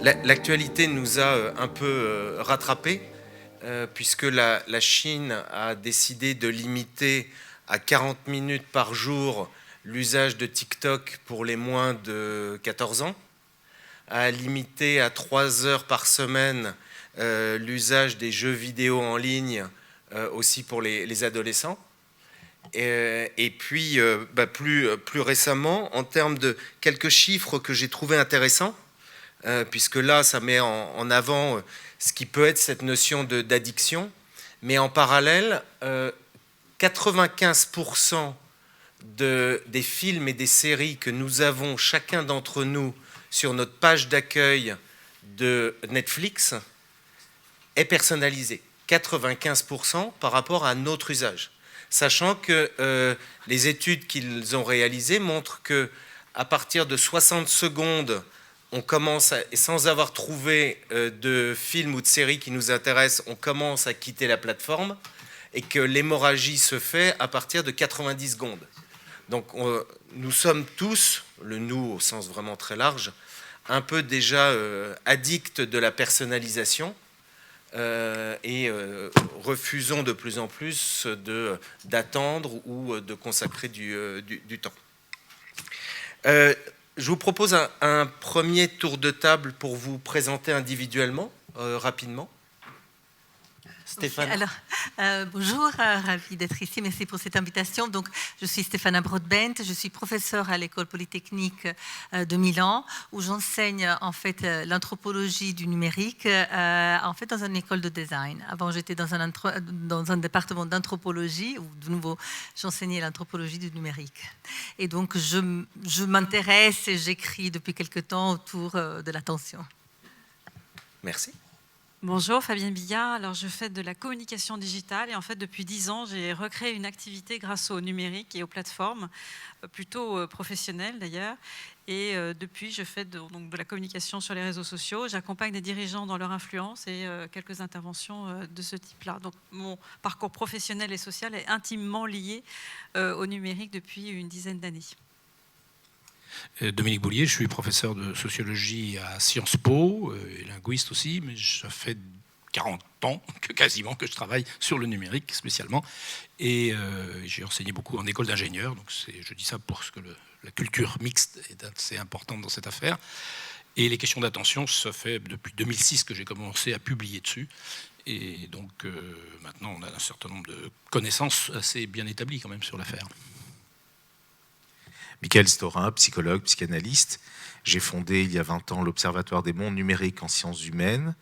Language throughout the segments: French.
L'actualité nous a un peu rattrapés, puisque la Chine a décidé de limiter à 40 minutes par jour l'usage de TikTok pour les moins de 14 ans, a limité à 3 heures par semaine l'usage des jeux vidéo en ligne aussi pour les adolescents. Et puis, plus récemment, en termes de quelques chiffres que j'ai trouvés intéressants, puisque là, ça met en avant ce qui peut être cette notion d'addiction, mais en parallèle, 95% des films et des séries que nous avons chacun d'entre nous sur notre page d'accueil de Netflix est personnalisé. 95% par rapport à notre usage. Sachant que les études qu'ils ont réalisées montrent qu'à partir de 60 secondes, on commence, sans avoir trouvé de film ou de série qui nous intéresse, on commence à quitter la plateforme et que l'hémorragie se fait à partir de 90 secondes. Donc nous sommes tous, le nous au sens vraiment très large, un peu déjà addicts de la personnalisation et refusons de plus en plus d'attendre ou de consacrer du temps. Je vous propose un premier tour de table pour vous présenter individuellement, rapidement. Stéphane. Alors, bonjour, ravie d'être ici, merci pour cette invitation. Donc, je suis Stéphane Broadbent, je suis professeure à l'École Polytechnique de Milan, où j'enseigne en fait l'anthropologie du numérique, en fait dans une école de design. Avant, j'étais dans un département d'anthropologie, où de nouveau, j'enseignais l'anthropologie du numérique. Et donc, je m'intéresse et j'écris depuis quelque temps autour de l'attention. Merci. Bonjour, Fabienne Billard. Alors, je fais de la communication digitale et en fait, depuis 10 ans, j'ai recréé une activité grâce au numérique et aux plateformes, plutôt professionnelles d'ailleurs. Et depuis, je fais donc de la communication sur les réseaux sociaux. J'accompagne des dirigeants dans leur influence et quelques interventions de ce type-là. Donc, mon parcours professionnel et social est intimement lié au numérique depuis une dizaine d'années. Dominique Boulier, je suis professeur de sociologie à Sciences Po, et linguiste aussi, mais ça fait 40 ans quasiment que je travaille sur le numérique spécialement, et j'ai enseigné beaucoup en école d'ingénieurs, donc je dis ça parce que la culture mixte est assez importante dans cette affaire, et les questions d'attention, ça fait depuis 2006 que j'ai commencé à publier dessus, et donc maintenant on a un certain nombre de connaissances assez bien établies quand même sur l'affaire. Michael Storin, psychologue, psychanalyste. J'ai fondé il y a 20 ans l'Observatoire des mondes numériques en sciences humaines.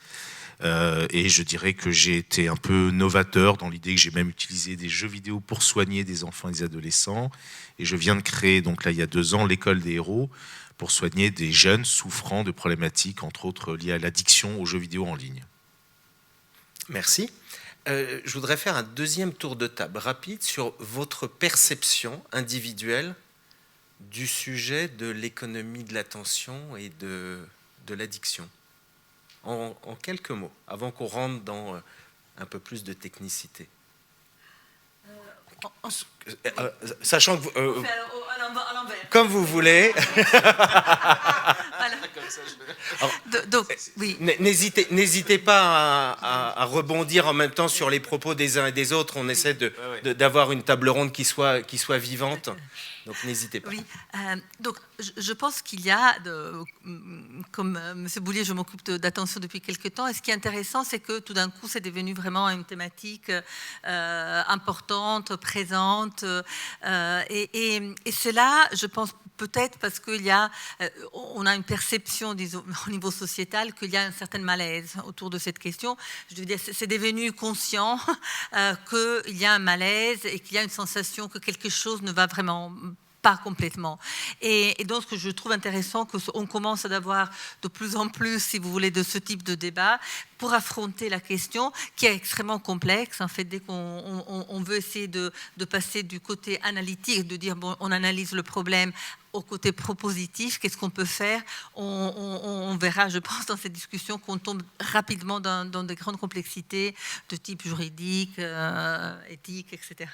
Et je dirais que j'ai été un peu novateur dans l'idée que j'ai même utilisé des jeux vidéo pour soigner des enfants et des adolescents. Et je viens de créer, donc là il y a 2 ans, l'École des héros pour soigner des jeunes souffrant de problématiques, entre autres liées à l'addiction aux jeux vidéo en ligne. Merci. Je voudrais faire un deuxième tour de table rapide sur votre perception individuelle du sujet de l'économie de l'attention et de l'addiction. En quelques mots, avant qu'on rentre dans un peu plus de technicité. Sachant que vous, comme vous voulez. Donc, oui. N'hésitez pas à rebondir en même temps sur les propos des uns et des autres. On essaie d'avoir une table ronde qui soit vivante. Donc n'hésitez pas. Oui, donc je pense qu'il y a, comme M. Boulier, je m'occupe d'attention depuis quelques temps, et ce qui est intéressant, c'est que tout d'un coup, c'est devenu vraiment une thématique importante, présente, et cela, je pense, peut-être parce qu'on a une perception, disons, au niveau sociétal, qu'il y a un certain malaise autour de cette question. Je veux dire, c'est devenu conscient qu'il y a un malaise et qu'il y a une sensation que quelque chose ne va vraiment pas complètement. Et donc, ce que je trouve intéressant, qu'on commence à avoir de plus en plus, si vous voulez, de ce type de débat pour affronter la question qui est extrêmement complexe. En fait, dès qu'on veut essayer de passer du côté analytique, de dire, bon, on analyse le problème au côté propositif, qu'est-ce qu'on peut faire, on verra, je pense, dans cette discussion qu'on tombe rapidement dans des grandes complexités de type juridique, éthique, etc.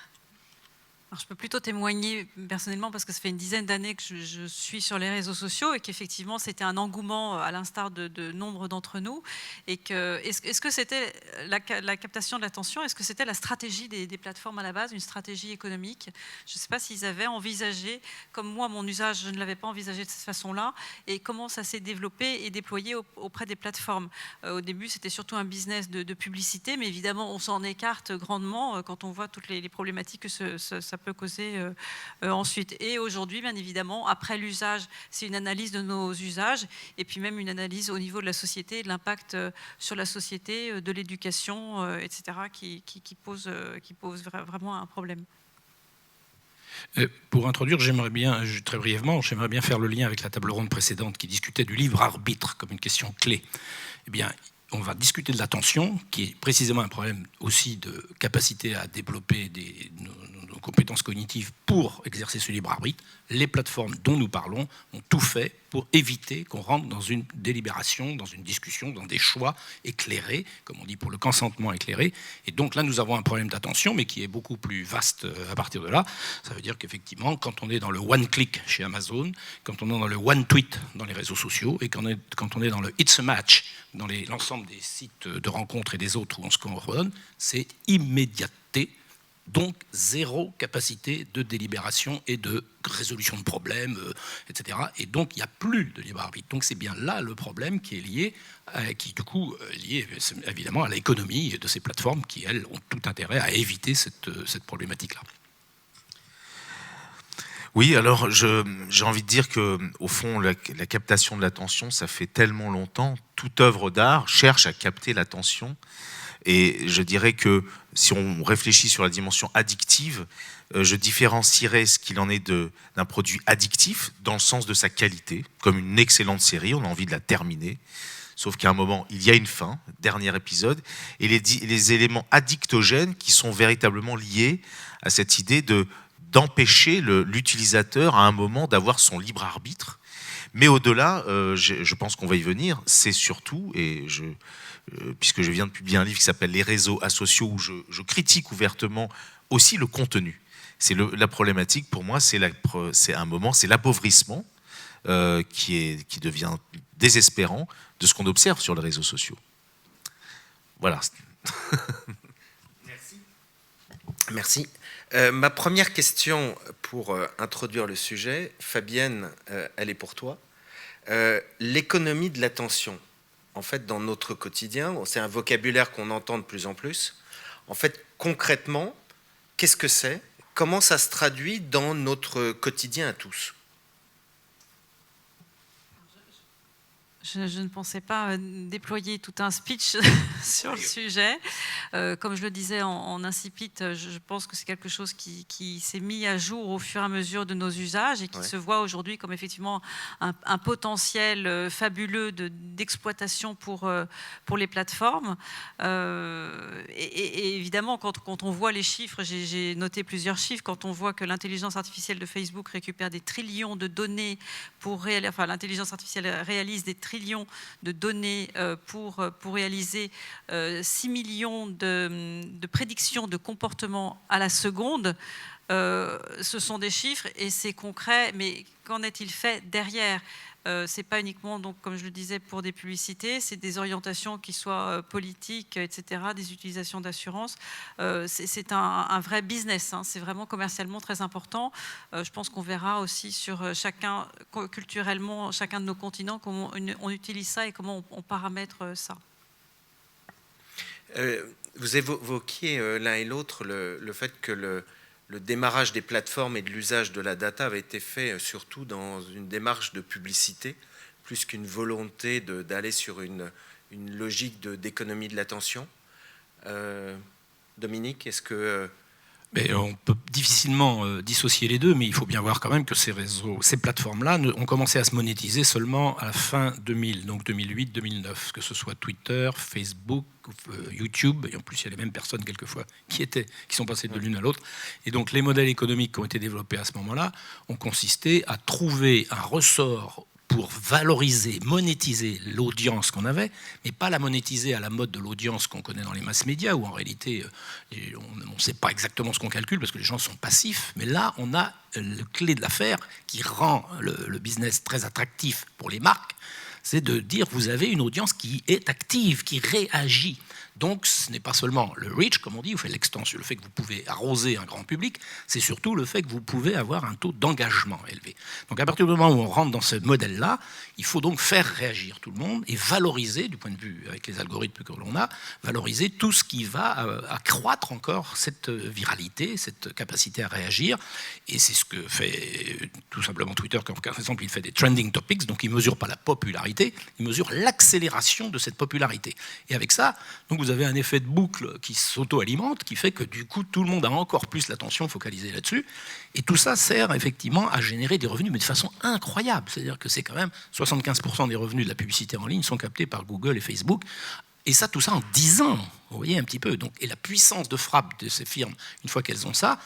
Alors, je peux plutôt témoigner personnellement parce que ça fait une dizaine d'années que je suis sur les réseaux sociaux et qu'effectivement c'était un engouement à l'instar de nombre d'entre nous. Et que, est-ce que c'était la captation de l'attention, est-ce que c'était la stratégie des plateformes à la base, une stratégie économique? Je ne sais pas s'ils avaient envisagé, comme moi mon usage, je ne l'avais pas envisagé de cette façon-là, et comment ça s'est développé et déployé auprès des plateformes. Au début c'était surtout un business de publicité, mais évidemment on s'en écarte grandement quand on voit toutes les problématiques que ça peut causer ensuite. Et aujourd'hui, bien évidemment, après l'usage, c'est une analyse de nos usages et puis même une analyse au niveau de la société, de l'impact sur la société, de l'éducation, etc., qui pose vraiment un problème. Pour introduire, très brièvement, j'aimerais bien faire le lien avec la table ronde précédente qui discutait du libre arbitre comme une question clé. Eh bien, on va discuter de l'attention, qui est précisément un problème aussi de capacité à développer nos compétences cognitives pour exercer ce libre arbitre. Les plateformes dont nous parlons ont tout fait pour éviter qu'on rentre dans une délibération, dans une discussion, dans des choix éclairés, comme on dit pour le consentement éclairé. Et donc là, nous avons un problème d'attention, mais qui est beaucoup plus vaste à partir de là. Ça veut dire qu'effectivement, quand on est dans le one-click chez Amazon, quand on est dans le one-tweet dans les réseaux sociaux, et quand on est dans le It's a Match, dans l'ensemble des sites de rencontres et des autres où on se coordonne, c'est immédiateté. Donc zéro capacité de délibération et de résolution de problèmes, etc. Et donc il n'y a plus de libre arbitre. Donc c'est bien là le problème qui est lié, lié évidemment à l'économie de ces plateformes qui, elles, ont tout intérêt à éviter cette problématique-là. Oui, alors j'ai envie de dire que, au fond, la captation de l'attention, ça fait tellement longtemps. Toute œuvre d'art cherche à capter l'attention. Et je dirais que si on réfléchit sur la dimension addictive, je différencierais ce qu'il en est d'un produit addictif dans le sens de sa qualité, comme une excellente série, on a envie de la terminer. Sauf qu'à un moment, il y a une fin, dernier épisode, et les éléments addictogènes qui sont véritablement liés à cette idée d'empêcher l'utilisateur à un moment d'avoir son libre arbitre. Mais au-delà, je pense qu'on va y venir, c'est surtout, puisque je viens de publier un livre qui s'appelle « Les réseaux asociaux » où je critique ouvertement aussi le contenu. C'est la problématique pour moi, c'est un moment, c'est l'appauvrissement qui devient désespérant de ce qu'on observe sur les réseaux sociaux. Voilà. Merci. Ma première question pour introduire le sujet, Fabienne, elle est pour toi. L'économie de l'attention, en fait, dans notre quotidien, c'est un vocabulaire qu'on entend de plus en plus. En fait, concrètement, qu'est-ce que c'est? Comment ça se traduit dans notre quotidien à tous? Je ne pensais pas déployer tout un speech sur le sujet. Comme je le disais en incipit, je pense que c'est quelque chose qui s'est mis à jour au fur et à mesure de nos usages et qui se voit aujourd'hui comme effectivement un potentiel fabuleux d'exploitation pour les plateformes. Et évidemment, quand on voit les chiffres, j'ai noté plusieurs chiffres, quand on voit que l'intelligence artificielle de Facebook récupère des trillions de données l'intelligence artificielle réalise des trillions de données pour réaliser 6 millions de prédictions de comportement à la seconde. Ce sont des chiffres et c'est concret, mais qu'en est-il fait derrière? C'est pas uniquement, donc, comme je le disais, pour des publicités, c'est des orientations qui soient politiques, etc., des utilisations d'assurance. C'est un vrai business, hein. C'est vraiment commercialement très important. Je pense qu'on verra aussi sur culturellement, chacun de nos continents, comment on utilise ça et comment on paramètre ça. Vous évoquiez l'un et l'autre le fait que le démarrage des plateformes et de l'usage de la data avait été fait surtout dans une démarche de publicité, plus qu'une volonté d'aller sur une logique d'économie de l'attention. Dominique, est-ce que... Mais on peut difficilement dissocier les deux, mais il faut bien voir quand même que ces plateformes-là ont commencé à se monétiser seulement à la fin 2000, donc 2008-2009, que ce soit Twitter, Facebook, YouTube, et en plus il y a les mêmes personnes quelquefois qui sont passées de l'une à l'autre. Et donc les modèles économiques qui ont été développés à ce moment-là ont consisté à trouver un ressort pour valoriser, monétiser l'audience qu'on avait, mais pas la monétiser à la mode de l'audience qu'on connaît dans les masses médias, où en réalité, on ne sait pas exactement ce qu'on calcule parce que les gens sont passifs. Mais là, on a le clé de l'affaire qui rend le business très attractif pour les marques, c'est de dire vous avez une audience qui est active, qui réagit. Donc, ce n'est pas seulement le reach, comme on dit, ou fait l'extension, le fait que vous pouvez arroser un grand public, c'est surtout le fait que vous pouvez avoir un taux d'engagement élevé. Donc, à partir du moment où on rentre dans ce modèle-là, il faut donc faire réagir tout le monde et valoriser, du point de vue avec les algorithmes que l'on a, valoriser tout ce qui va accroître encore cette viralité, cette capacité à réagir. Et c'est ce que fait tout simplement Twitter, quand par exemple il fait des trending topics, donc il ne mesure pas la popularité, il mesure l'accélération de cette popularité. Et avec ça, donc vous avez un effet de boucle qui s'auto-alimente, qui fait que du coup tout le monde a encore plus l'attention focalisée là-dessus. Et tout ça sert effectivement à générer des revenus, mais de façon incroyable. C'est-à-dire que c'est quand même 75% des revenus de la publicité en ligne sont captés par Google et Facebook. Et ça, tout ça en 10 ans, vous voyez un petit peu. Donc, et la puissance de frappe de ces firmes, une fois qu'elles ont ça,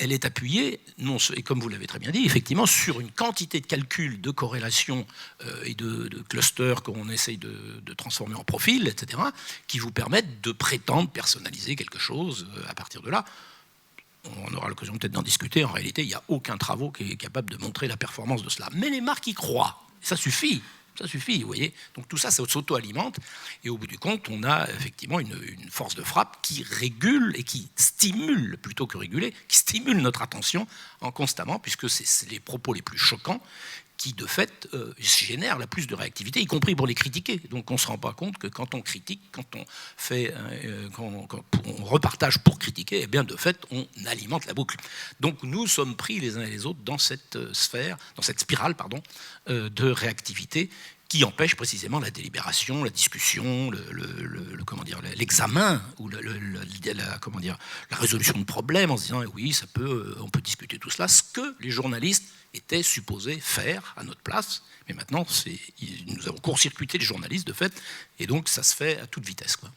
elle est appuyée, et comme vous l'avez très bien dit, effectivement, sur une quantité de calculs, de corrélations et de clusters qu'on essaye de transformer en profils, etc., qui vous permettent de prétendre personnaliser quelque chose à partir de là. On aura l'occasion peut-être d'en discuter. En réalité, il n'y a aucun travail qui est capable de montrer la performance de cela. Mais les marques y croient. Ça suffit. Ça suffit, vous voyez. Donc tout ça, ça s'auto-alimente. Et au bout du compte, on a effectivement une force de frappe qui régule et qui stimule, plutôt que réguler, qui stimule notre attention en constamment, puisque c'est les propos les plus choquants qui, de fait, génèrent la plus de réactivité, y compris pour les critiquer. Donc on ne se rend pas compte que quand on critique, quand on fait, quand on repartage pour critiquer, eh bien, de fait, on alimente la boucle. Donc nous sommes pris les uns et les autres dans cette sphère, dans cette spirale, de réactivité qui empêche précisément la délibération, la discussion, l'examen ou la résolution de problèmes en se disant oui, on peut discuter tout cela, ce que les journalistes étaient supposés faire à notre place. Mais maintenant, nous avons court-circuité les journalistes de fait, et donc ça se fait à toute vitesse, quoi.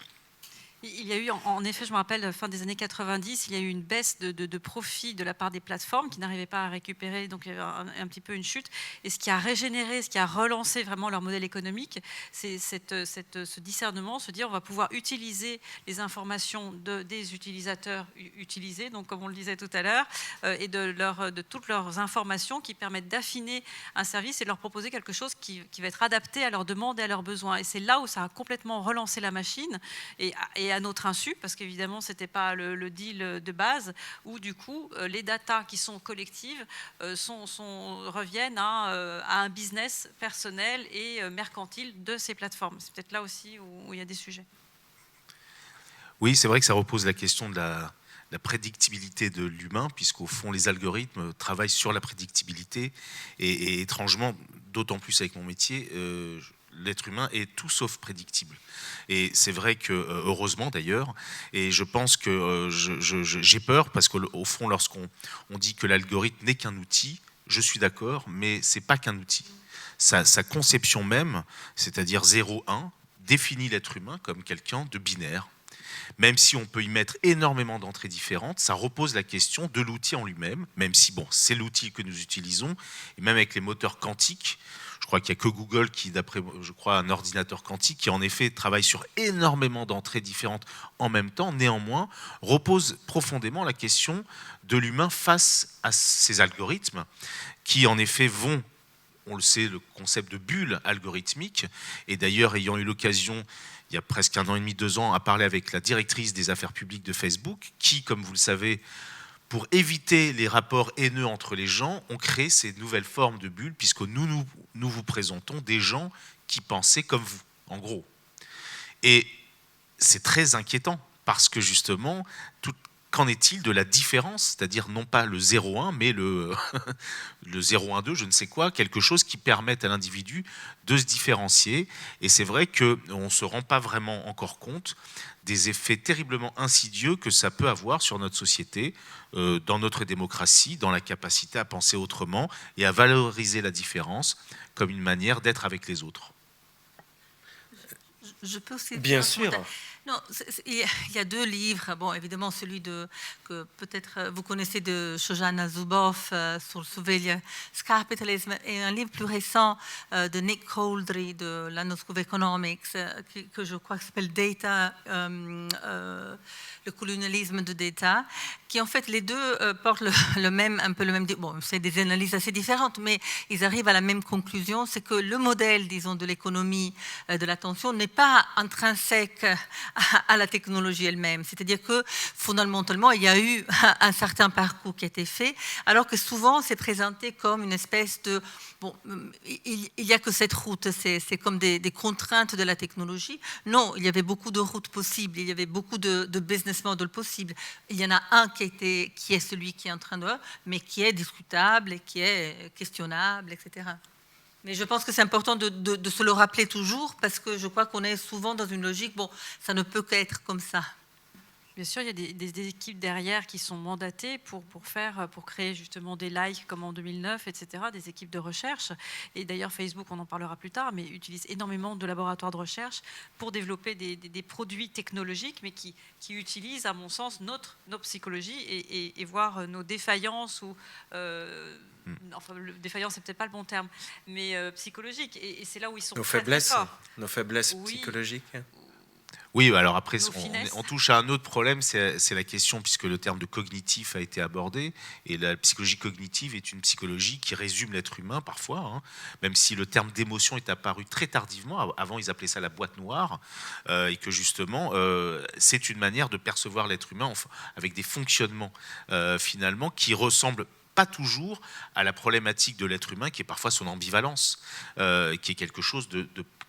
Il y a eu, en effet, je me rappelle, fin des années 90, il y a eu une baisse de profit de la part des plateformes qui n'arrivaient pas à récupérer, donc il y avait un petit peu une chute. Et ce qui a régénéré, ce qui a relancé vraiment leur modèle économique, c'est ce discernement, se dire on va pouvoir utiliser les informations des utilisateurs utilisés, donc comme on le disait tout à l'heure, et de toutes leurs informations qui permettent d'affiner un service et de leur proposer quelque chose qui va être adapté à leurs demandes et à leurs besoins. Et c'est là où ça a complètement relancé la machine et à notre insu, parce qu'évidemment, ce n'était pas le deal de base, où du coup, les datas qui sont collectives reviennent à un business personnel et mercantile de ces plateformes. C'est peut-être là aussi où il y a des sujets. Oui, c'est vrai que ça repose la question de la prédictibilité de l'humain, puisqu'au fond, les algorithmes travaillent sur la prédictibilité. Et étrangement, d'autant plus avec mon métier, l'être humain est tout sauf prédictible. Et c'est vrai que, heureusement d'ailleurs, et je pense que j'ai peur, parce qu'au fond, lorsqu'on dit que l'algorithme n'est qu'un outil, je suis d'accord, mais ce n'est pas qu'un outil. Sa conception même, c'est-à-dire 0-1, définit l'être humain comme quelqu'un de binaire. Même si on peut y mettre énormément d'entrées différentes, ça repose la question de l'outil en lui-même, même si bon, c'est l'outil que nous utilisons, et même avec les moteurs quantiques, je crois qu'il n'y a que Google qui, d'après, je crois, un ordinateur quantique qui, en effet, travaille sur énormément d'entrées différentes en même temps, néanmoins, repose profondément la question de l'humain face à ces algorithmes qui, en effet, vont, on le sait, le concept de bulle algorithmique, et d'ailleurs, ayant eu l'occasion, il y a presque 1 an et demi, 2 ans, à parler avec la directrice des affaires publiques de Facebook, qui, comme vous le savez, pour éviter les rapports haineux entre les gens, ont créé ces nouvelles formes de bulles, puisque nous vous présentons des gens qui pensaient comme vous, en gros. Et c'est très inquiétant, parce que justement, qu'en est-il de la différence, c'est-à-dire non pas le 0,1, mais le 0,12, je ne sais quoi, quelque chose qui permette à l'individu de se différencier. Et c'est vrai qu'on ne se rend pas vraiment encore compte des effets terriblement insidieux que ça peut avoir sur notre société, dans notre démocratie, dans la capacité à penser autrement et à valoriser la différence comme une manière d'être avec les autres. Je peux aussi bien sûr. Non, il y a deux livres. Bon, évidemment, celui que peut-être vous connaissez de Shoshana Zuboff sur le surveillance capitalisme, et un livre plus récent de Nick Couldry de London School of Economics, que je crois que s'appelle Data, le colonialisme de data, qui en fait les deux portent un peu le même. Bon, c'est des analyses assez différentes, mais ils arrivent à la même conclusion, c'est que le modèle, disons, de l'économie de l'attention n'est pas intrinsèque à la technologie elle-même. C'est-à-dire que fondamentalement, il y a eu un certain parcours qui a été fait, alors que souvent c'est présenté comme une espèce de... Bon, il n'y a que cette route, c'est comme des contraintes de la technologie. Non, il y avait beaucoup de routes possibles, il y avait beaucoup de business models possibles. Il y en a un qui est celui qui est en train de... mais qui est discutable et qui est questionnable, etc. Mais je pense que c'est important de se le rappeler toujours, parce que je crois qu'on est souvent dans une logique, bon, ça ne peut qu'être comme ça. Bien sûr, il y a des équipes derrière qui sont mandatées pour créer justement des likes comme en 2009, etc., des équipes de recherche. Et d'ailleurs, Facebook, on en parlera plus tard, mais utilise énormément de laboratoires de recherche pour développer des produits technologiques, mais qui utilisent, à mon sens, notre psychologie et voir nos défaillances ou... enfin, défaillance, c'est peut-être pas le bon terme, mais psychologique. Et c'est là où ils sont très forts. Nos faiblesses psychologiques. Oui, alors après, on touche à un autre problème, c'est la question, puisque le terme de cognitif a été abordé, et la psychologie cognitive est une psychologie qui résume l'être humain parfois, hein, même si le terme d'émotion est apparu très tardivement. Avant, ils appelaient ça la boîte noire, et que justement, c'est une manière de percevoir l'être humain avec des fonctionnements, finalement, qui ressemblent pas toujours à la problématique de l'être humain, qui est parfois son ambivalence, qui est quelque chose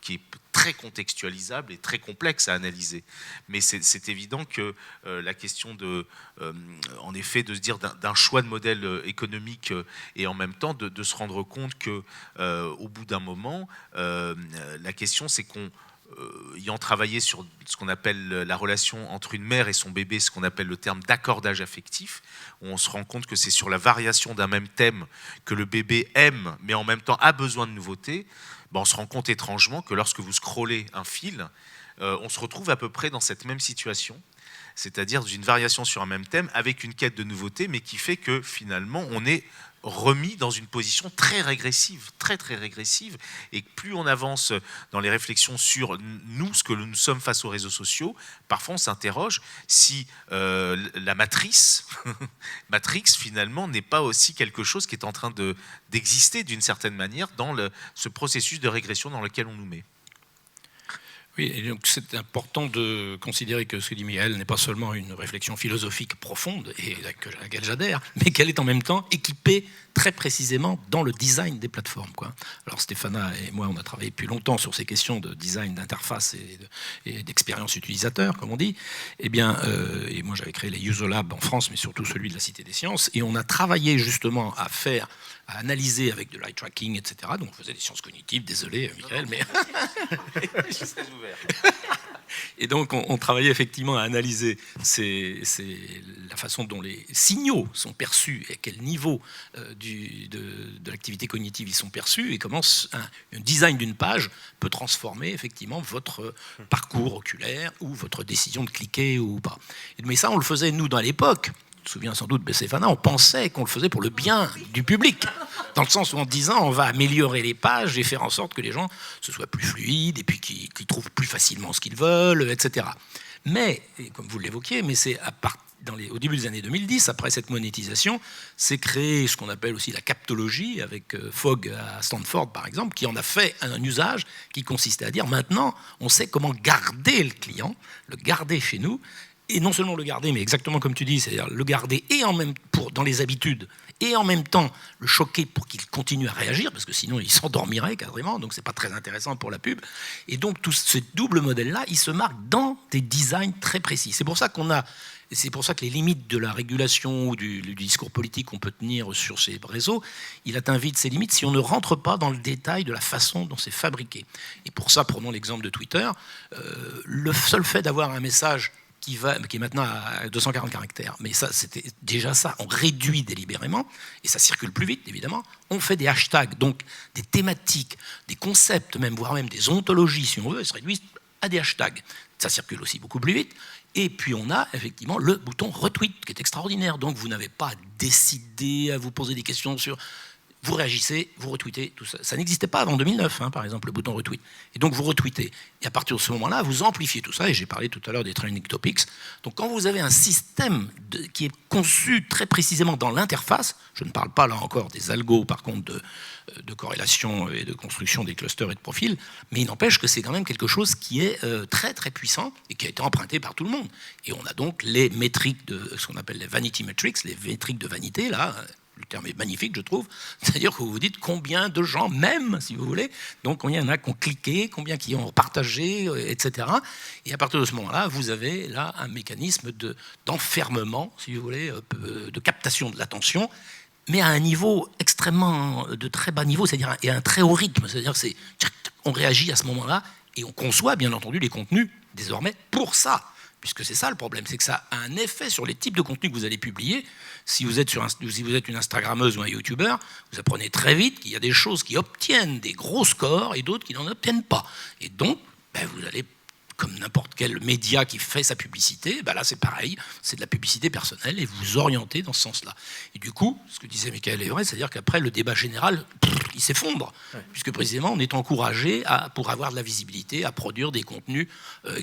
qui est très contextualisable et très complexe à analyser. Mais c'est évident que la question en effet, de se dire d'un choix de modèle économique et en même temps de se rendre compte que au bout d'un moment, la question c'est qu'on ayant travaillé sur ce qu'on appelle la relation entre une mère et son bébé, ce qu'on appelle le terme d'accordage affectif, où on se rend compte que c'est sur la variation d'un même thème que le bébé aime, mais en même temps a besoin de nouveautés. On se rend compte étrangement que lorsque vous scrollez un fil, on se retrouve à peu près dans cette même situation, c'est-à-dire une variation sur un même thème avec une quête de nouveauté, mais qui fait que finalement on est remis dans une position très régressive, très très régressive, et plus on avance dans les réflexions sur nous, ce que nous sommes face aux réseaux sociaux, parfois on s'interroge si la matrice, Matrix finalement n'est pas aussi quelque chose qui est en train d'exister d'une certaine manière dans ce processus de régression dans lequel on nous met. Oui, et donc c'est important de considérer que ce que dit Michael n'est pas seulement une réflexion philosophique profonde et à laquelle j'adhère, mais qu'elle est en même temps équipée très précisément dans le design des plateformes, quoi. Alors Stéphana et moi, on a travaillé depuis longtemps sur ces questions de design d'interface et d'expérience utilisateur, comme on dit. Et moi j'avais créé les User Lab en France, mais surtout celui de la Cité des Sciences, et on a travaillé justement à analyser avec de l'eye tracking, etc. Donc on faisait des sciences cognitives, désolé Michael, mais... Je suis très ouvert. Et donc on travaillait effectivement à analyser la façon dont les signaux sont perçus et à quel niveau de l'activité cognitive ils sont perçus et comment un design d'une page peut transformer effectivement votre parcours oculaire ou votre décision de cliquer ou pas. Mais ça on le faisait nous dans l'époque. Je me souviens sans doute de Stéphana, on pensait qu'on le faisait pour le bien du public, dans le sens où en disant on va améliorer les pages et faire en sorte que les gens se soient plus fluides et puis qu'ils trouvent plus facilement ce qu'ils veulent, etc. Mais, et comme vous l'évoquiez, mais c'est au début des années 2010, après cette monétisation, c'est créé ce qu'on appelle aussi la captologie, avec Fogg à Stanford par exemple, qui en a fait un usage qui consistait à dire maintenant on sait comment garder le client, le garder chez nous. Et non seulement le garder, mais exactement comme tu dis, c'est-à-dire le garder et en même dans les habitudes, et en même temps le choquer pour qu'il continue à réagir, parce que sinon il s'endormirait carrément, donc c'est pas très intéressant pour la pub. Et donc tout ce double modèle-là, il se marque dans des designs très précis. C'est pour ça que les limites de la régulation ou du discours politique qu'on peut tenir sur ces réseaux, il atteint vite ses limites si on ne rentre pas dans le détail de la façon dont c'est fabriqué. Et pour ça, prenons l'exemple de Twitter, le seul fait d'avoir un message qui est maintenant à 240 caractères. Mais ça, c'était déjà ça. On réduit délibérément, et ça circule plus vite, évidemment. On fait des hashtags, donc des thématiques, des concepts, voire même des ontologies, si on veut, elles se réduisent à des hashtags. Ça circule aussi beaucoup plus vite. Et puis on a effectivement le bouton retweet qui est extraordinaire. Donc vous n'avez pas à décider, à vous poser des questions sur... Vous réagissez, vous retweetez, tout ça. Ça n'existait pas avant 2009, par exemple, le bouton retweet. Et donc vous retweetez. Et à partir de ce moment-là, vous amplifiez tout ça. Et j'ai parlé tout à l'heure des trending topics. Donc quand vous avez un système qui est conçu très précisément dans l'interface, je ne parle pas là encore des algos, par contre, de corrélation et de construction des clusters et de profils, mais il n'empêche que c'est quand même quelque chose qui est très très puissant et qui a été emprunté par tout le monde. Et on a donc les métriques de ce qu'on appelle les vanity metrics, les métriques de vanité, là. Le terme est magnifique, je trouve. C'est-à-dire que vous vous dites combien de gens m'aiment, si vous voulez. Donc, combien il y en a qui ont cliqué, combien qui ont partagé, etc. Et à partir de ce moment-là, vous avez là un mécanisme d'enfermement, si vous voulez, de captation de l'attention, mais à un niveau extrêmement, de très bas niveau, c'est-à-dire et à un très haut rythme. C'est-à-dire on réagit à ce moment-là et on conçoit, bien entendu, les contenus, désormais, pour ça. Puisque c'est ça le problème, c'est que ça a un effet sur les types de contenus que vous allez publier. Si vous êtes une Instagrammeuse ou un YouTuber, vous apprenez très vite qu'il y a des choses qui obtiennent des gros scores et d'autres qui n'en obtiennent pas. Et donc, vous allez, comme n'importe quel média qui fait sa publicité, là c'est pareil, c'est de la publicité personnelle et vous orientez dans ce sens-là. Et du coup, ce que disait Michael est vrai, c'est-à-dire qu'après le débat général, il s'effondre, puisque précisément on est encouragé pour avoir de la visibilité, à produire des contenus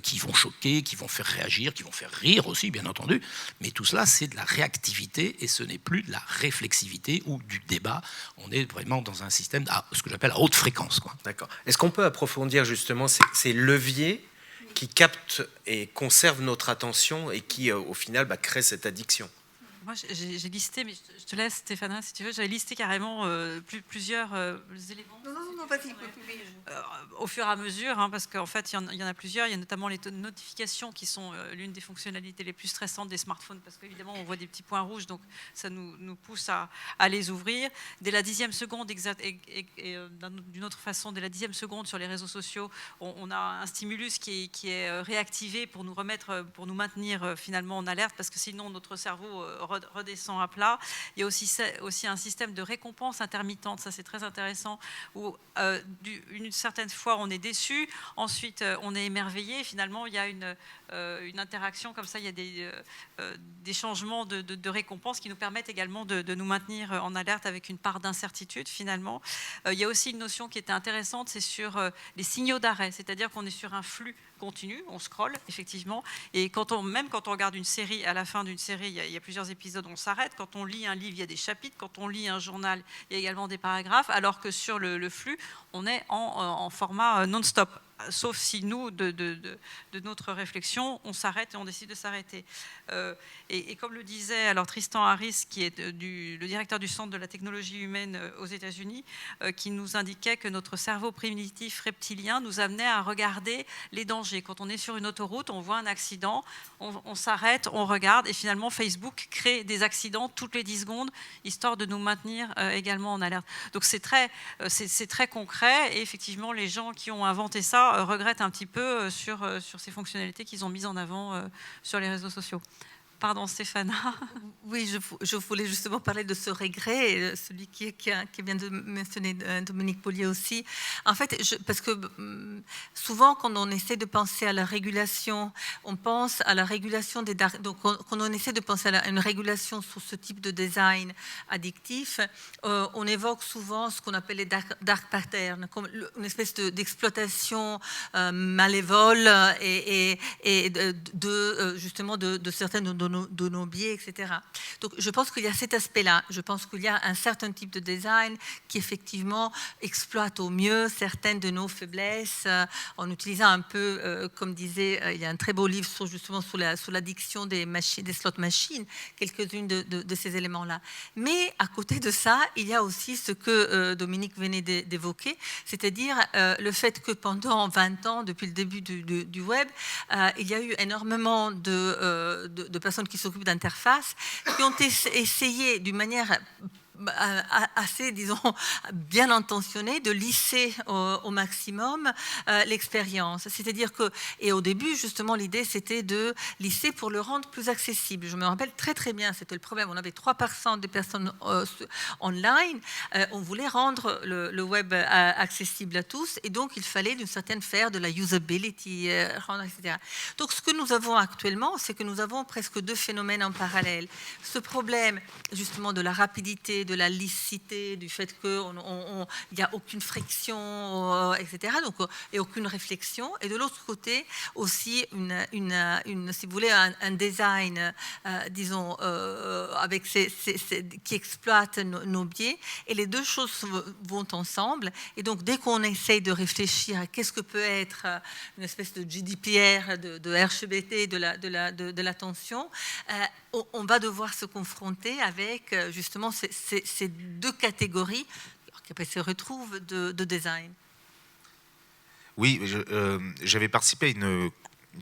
qui vont choquer, qui vont faire réagir, qui vont faire rire aussi, bien entendu, mais tout cela c'est de la réactivité et ce n'est plus de la réflexivité ou du débat. On est vraiment dans un système à ce que j'appelle à haute fréquence, quoi. D'accord. Est-ce qu'on peut approfondir justement ces leviers qui captent et conservent notre attention et qui, au final, créent cette addiction? Moi, j'ai listé, mais je te laisse, Stéphana, si tu veux, j'avais listé carrément plusieurs éléments. Non, vas-y. Au fur et à mesure, parce qu'en fait, il y en a plusieurs. Il y a notamment les notifications qui sont l'une des fonctionnalités les plus stressantes des smartphones, parce qu'évidemment, on voit des petits points rouges, donc ça nous pousse à les ouvrir. Dès la 10e seconde, d'une autre façon, dès la 10e seconde sur les réseaux sociaux, on a un stimulus qui est réactivé pour nous remettre, pour nous maintenir finalement en alerte, parce que sinon, notre cerveau redescend à plat. Il y a aussi un système de récompense intermittente, ça c'est très intéressant, où une certaine fois on est déçu, ensuite on est émerveillé, finalement il y a une interaction comme ça, il y a des changements de récompense qui nous permettent également de nous maintenir en alerte avec une part d'incertitude finalement. Il y a aussi une notion qui était intéressante, c'est sur les signaux d'arrêt, c'est-à-dire qu'on est sur un flux continu, on scrolle effectivement, et même quand on regarde une série, à la fin d'une série, il y a plusieurs épisodes, on s'arrête. Quand on lit un livre, il y a des chapitres. Quand on lit un journal, il y a également des paragraphes, alors que sur le flux, on est en format non-stop. Sauf si nous, de notre réflexion, on s'arrête et on décide de s'arrêter. Et comme le disait alors Tristan Harris, qui est le directeur du Centre de la technologie humaine aux États-Unis, qui nous indiquait que notre cerveau primitif reptilien nous amenait à regarder les dangers. Quand on est sur une autoroute, on voit un accident, on s'arrête, on regarde, et finalement Facebook crée des accidents toutes les 10 secondes, histoire de nous maintenir également en alerte. Donc c'est très concret, et effectivement les gens qui ont inventé ça regrettent un petit peu sur ces fonctionnalités qu'ils ont mises en avant sur les réseaux sociaux. Pardon, Stéphana. Oui, je voulais justement parler de ce regret, celui qui vient de mentionner Dominique Paulier aussi. En fait, parce que souvent, quand on essaie de penser à la régulation, on pense à la régulation des... Donc, quand on essaie de penser à une régulation sur ce type de design addictif, on évoque souvent ce qu'on appelle les dark patterns, comme une espèce d'exploitation malévole et justement de certaines de nos biais, etc. Donc, je pense qu'il y a cet aspect-là. Je pense qu'il y a un certain type de design qui, effectivement, exploite au mieux certaines de nos faiblesses en utilisant un peu, comme disait, il y a un très beau livre justement sur l'addiction des slot machines, quelques-unes de ces éléments-là. Mais à côté de ça, il y a aussi ce que Dominique venait d'évoquer, c'est-à-dire le fait que pendant 20 ans, depuis le début du web, il y a eu énormément de personnes qui s'occupent d'interfaces, qui ont essayé d'une manière assez, disons, bien intentionné de lisser au maximum l'expérience. C'est-à-dire que, et au début, justement, l'idée, c'était de lisser pour le rendre plus accessible. Je me rappelle très très bien, c'était le problème. On avait 3% des personnes online. On voulait rendre le web accessible à tous, et donc il fallait d'une certaine faire de la usability, etc. Donc ce que nous avons actuellement, c'est que nous avons presque deux phénomènes en parallèle. Ce problème, justement, de la rapidité, de la licité, du fait qu'il n'y a aucune friction, etc., donc, et aucune réflexion. Et de l'autre côté, aussi, si vous voulez, un design, disons, avec qui exploite nos biais. Et les deux choses vont ensemble. Et donc, dès qu'on essaye de réfléchir à qu'est-ce que peut être une espèce de GDPR, de RGPD, de l'attention, on va devoir se confronter avec justement ces deux catégories qui après se retrouvent de design. Oui, j'avais participé à une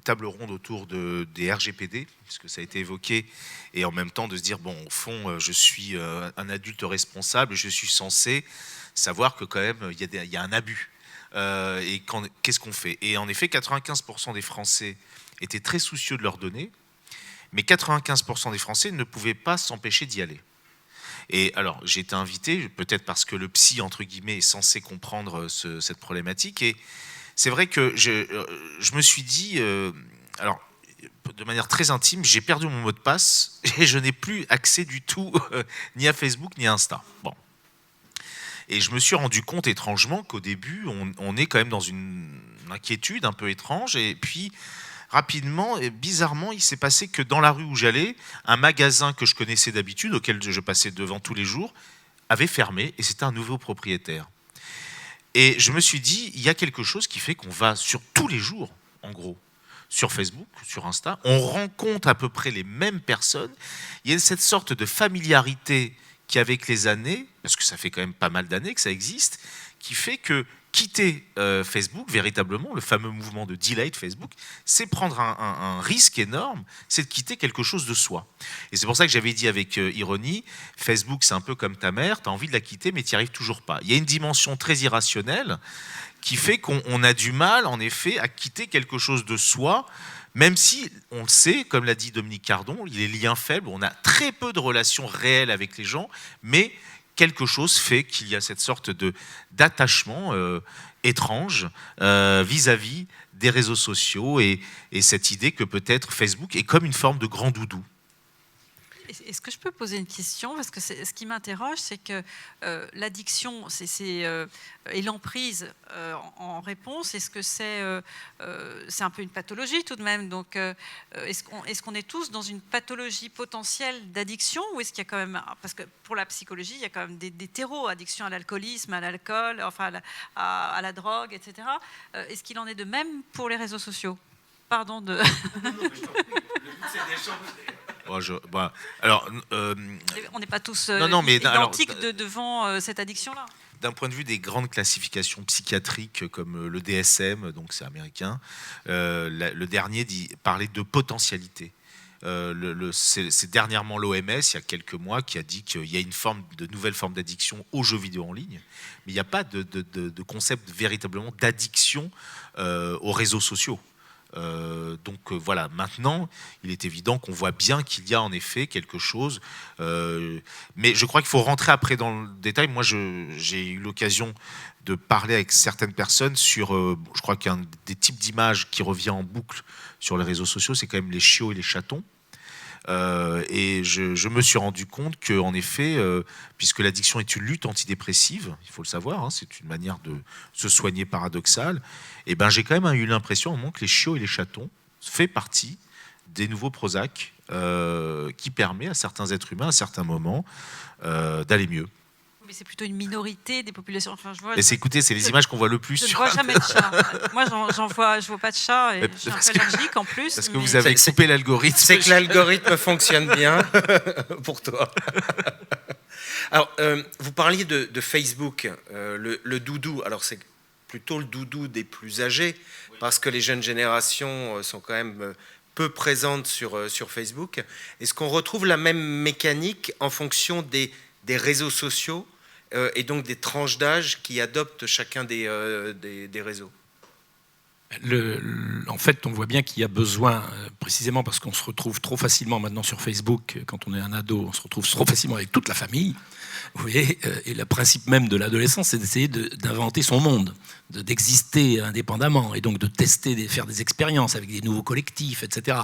table ronde autour des RGPD, puisque ça a été évoqué, et en même temps de se dire, bon, au fond, je suis un adulte responsable, je suis censé savoir que quand même, il y a un abus. Et qu'est-ce qu'on fait? Et en effet, 95% des Français étaient très soucieux de leurs données, mais 95% des Français ne pouvaient pas s'empêcher d'y aller. Et alors, j'ai été invité, peut-être parce que le psy, entre guillemets, est censé comprendre cette problématique, et c'est vrai que je me suis dit, alors, de manière très intime, j'ai perdu mon mot de passe, et je n'ai plus accès du tout, ni à Facebook, ni à Insta. Bon. Et je me suis rendu compte étrangement qu'au début, on est quand même dans une inquiétude un peu étrange. Et puis, rapidement et bizarrement, il s'est passé que dans la rue où j'allais, un magasin que je connaissais d'habitude, auquel je passais devant tous les jours, avait fermé et c'était un nouveau propriétaire. Et je me suis dit, il y a quelque chose qui fait qu'on va sur tous les jours, en gros, sur Facebook, sur Insta, on rencontre à peu près les mêmes personnes. Il y a cette sorte de familiarité qui, avec les années, parce que ça fait quand même pas mal d'années que ça existe, qui fait que quitter Facebook, véritablement, le fameux mouvement de delete Facebook, c'est prendre un risque énorme, c'est de quitter quelque chose de soi. Et c'est pour ça que j'avais dit avec ironie, Facebook, c'est un peu comme ta mère, tu as envie de la quitter, mais tu n'y arrives toujours pas. Il y a une dimension très irrationnelle qui fait qu'on a du mal, en effet, à quitter quelque chose de soi, même si, on le sait, comme l'a dit Dominique Cardon, les liens faibles, on a très peu de relations réelles avec les gens, mais quelque chose fait qu'il y a cette sorte d'attachement étrange vis-à-vis des réseaux sociaux et cette idée que peut-être Facebook est comme une forme de grand doudou. Est-ce que je peux poser une question? Parce que ce qui m'interroge, c'est que l'addiction et l'emprise en réponse, est-ce que c'est un peu une pathologie tout de même? Donc, est-ce qu'on est tous dans une pathologie potentielle d'addiction, ou est-ce qu'il y a quand même, parce que pour la psychologie, il y a quand même des terreaux, addiction à l'alcoolisme, à l'alcool, enfin à la drogue, etc. Est-ce qu'il en est de même pour les réseaux sociaux? Pardon de... C'est d'échanger. On n'est pas tous identiques devant cette addiction-là. D'un point de vue des grandes classifications psychiatriques comme le DSM, donc c'est américain, le dernier parlait de potentialité. C'est dernièrement l'OMS, il y a quelques mois, qui a dit qu'il y a de nouvelle forme d'addiction aux jeux vidéo en ligne, mais il n'y a pas de concept véritablement d'addiction aux réseaux sociaux. Donc voilà, maintenant, il est évident qu'on voit bien qu'il y a en effet quelque chose, mais je crois qu'il faut rentrer après dans le détail. Moi, j'ai eu l'occasion de parler avec certaines personnes sur, je crois qu'un des types d'images qui revient en boucle sur les réseaux sociaux, c'est quand même les chiots et les chatons. Et je me suis rendu compte qu'en effet, puisque l'addiction est une lutte antidépressive, il faut le savoir, hein, c'est une manière de se soigner paradoxale, et ben j'ai quand même eu l'impression au moment que les chiots et les chatons fait partie des nouveaux Prozac qui permet à certains êtres humains, à certains moments, d'aller mieux. Mais c'est plutôt une minorité des populations. Enfin, écoutez, c'est les images qu'on voit le plus. Je ne vois jamais de chat. Moi, je vois pas de chat et je suis un peu allergique en plus. Parce que vous avez coupé l'algorithme. C'est que l'algorithme fonctionne bien pour toi. Alors, vous parliez de Facebook, le doudou. Alors, c'est plutôt le doudou des plus âgés, parce que les jeunes générations sont quand même peu présentes sur Facebook. Est-ce qu'on retrouve la même mécanique en fonction des des réseaux sociaux et donc des tranches d'âge qui adoptent chacun des réseaux? En fait, on voit bien qu'il y a besoin, précisément parce qu'on se retrouve trop facilement maintenant sur Facebook, quand on est un ado, on se retrouve trop facilement avec toute la famille. Vous voyez, et le principe même de l'adolescence, c'est d'essayer d'inventer son monde, d'exister indépendamment, et donc de tester, de faire des expériences avec des nouveaux collectifs, etc.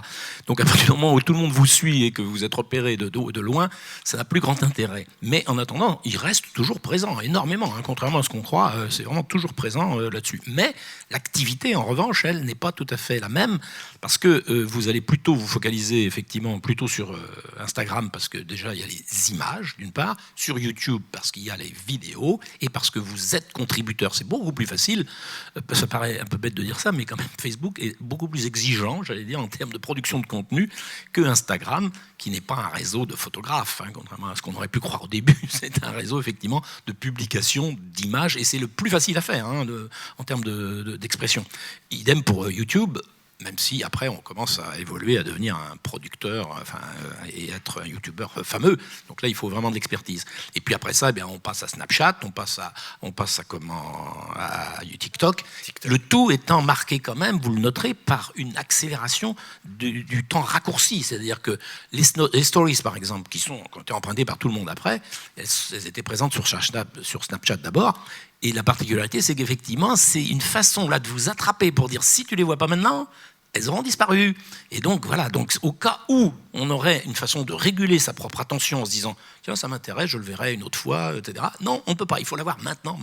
Donc à partir du moment où tout le monde vous suit et que vous êtes repéré de loin, ça n'a plus grand intérêt. Mais en attendant, il reste toujours présent, énormément, hein, contrairement à ce qu'on croit, c'est vraiment toujours présent là-dessus. Mais l'activité, en revanche, elle n'est pas tout à fait la même, parce que vous allez plutôt vous focaliser effectivement plutôt sur Instagram, parce que déjà il y a les images, d'une part, sur YouTube, parce qu'il y a les vidéos, et parce que vous êtes contributeur. C'est beaucoup plus facile, ça paraît un peu bête de dire ça, mais quand même Facebook est beaucoup plus exigeant, j'allais dire, en termes de production de contenu, que Instagram, qui n'est pas un réseau de photographes, hein, contrairement à ce qu'on aurait pu croire au début. C'est un réseau effectivement de publication d'images, et c'est le plus facile à faire hein, en termes d'expression. Idem pour YouTube, même si après on commence à évoluer, à devenir un producteur et être un youtubeur fameux. Donc là, il faut vraiment de l'expertise. Et puis après ça, eh bien, on passe à Snapchat, on passe à TikTok. Le tout étant marqué quand même, vous le noterez, par une accélération du temps raccourci. C'est-à-dire que les stories, par exemple, qui ont été empruntées par tout le monde après, elles étaient présentes sur Snapchat d'abord. Et la particularité, c'est qu'effectivement, c'est une façon là de vous attraper pour dire si tu les vois pas maintenant, elles auront disparu. Et donc voilà, donc au cas où on aurait une façon de réguler sa propre attention en se disant tiens, ça m'intéresse, je le verrai une autre fois, etc. Non, on ne peut pas, il faut l'avoir maintenant.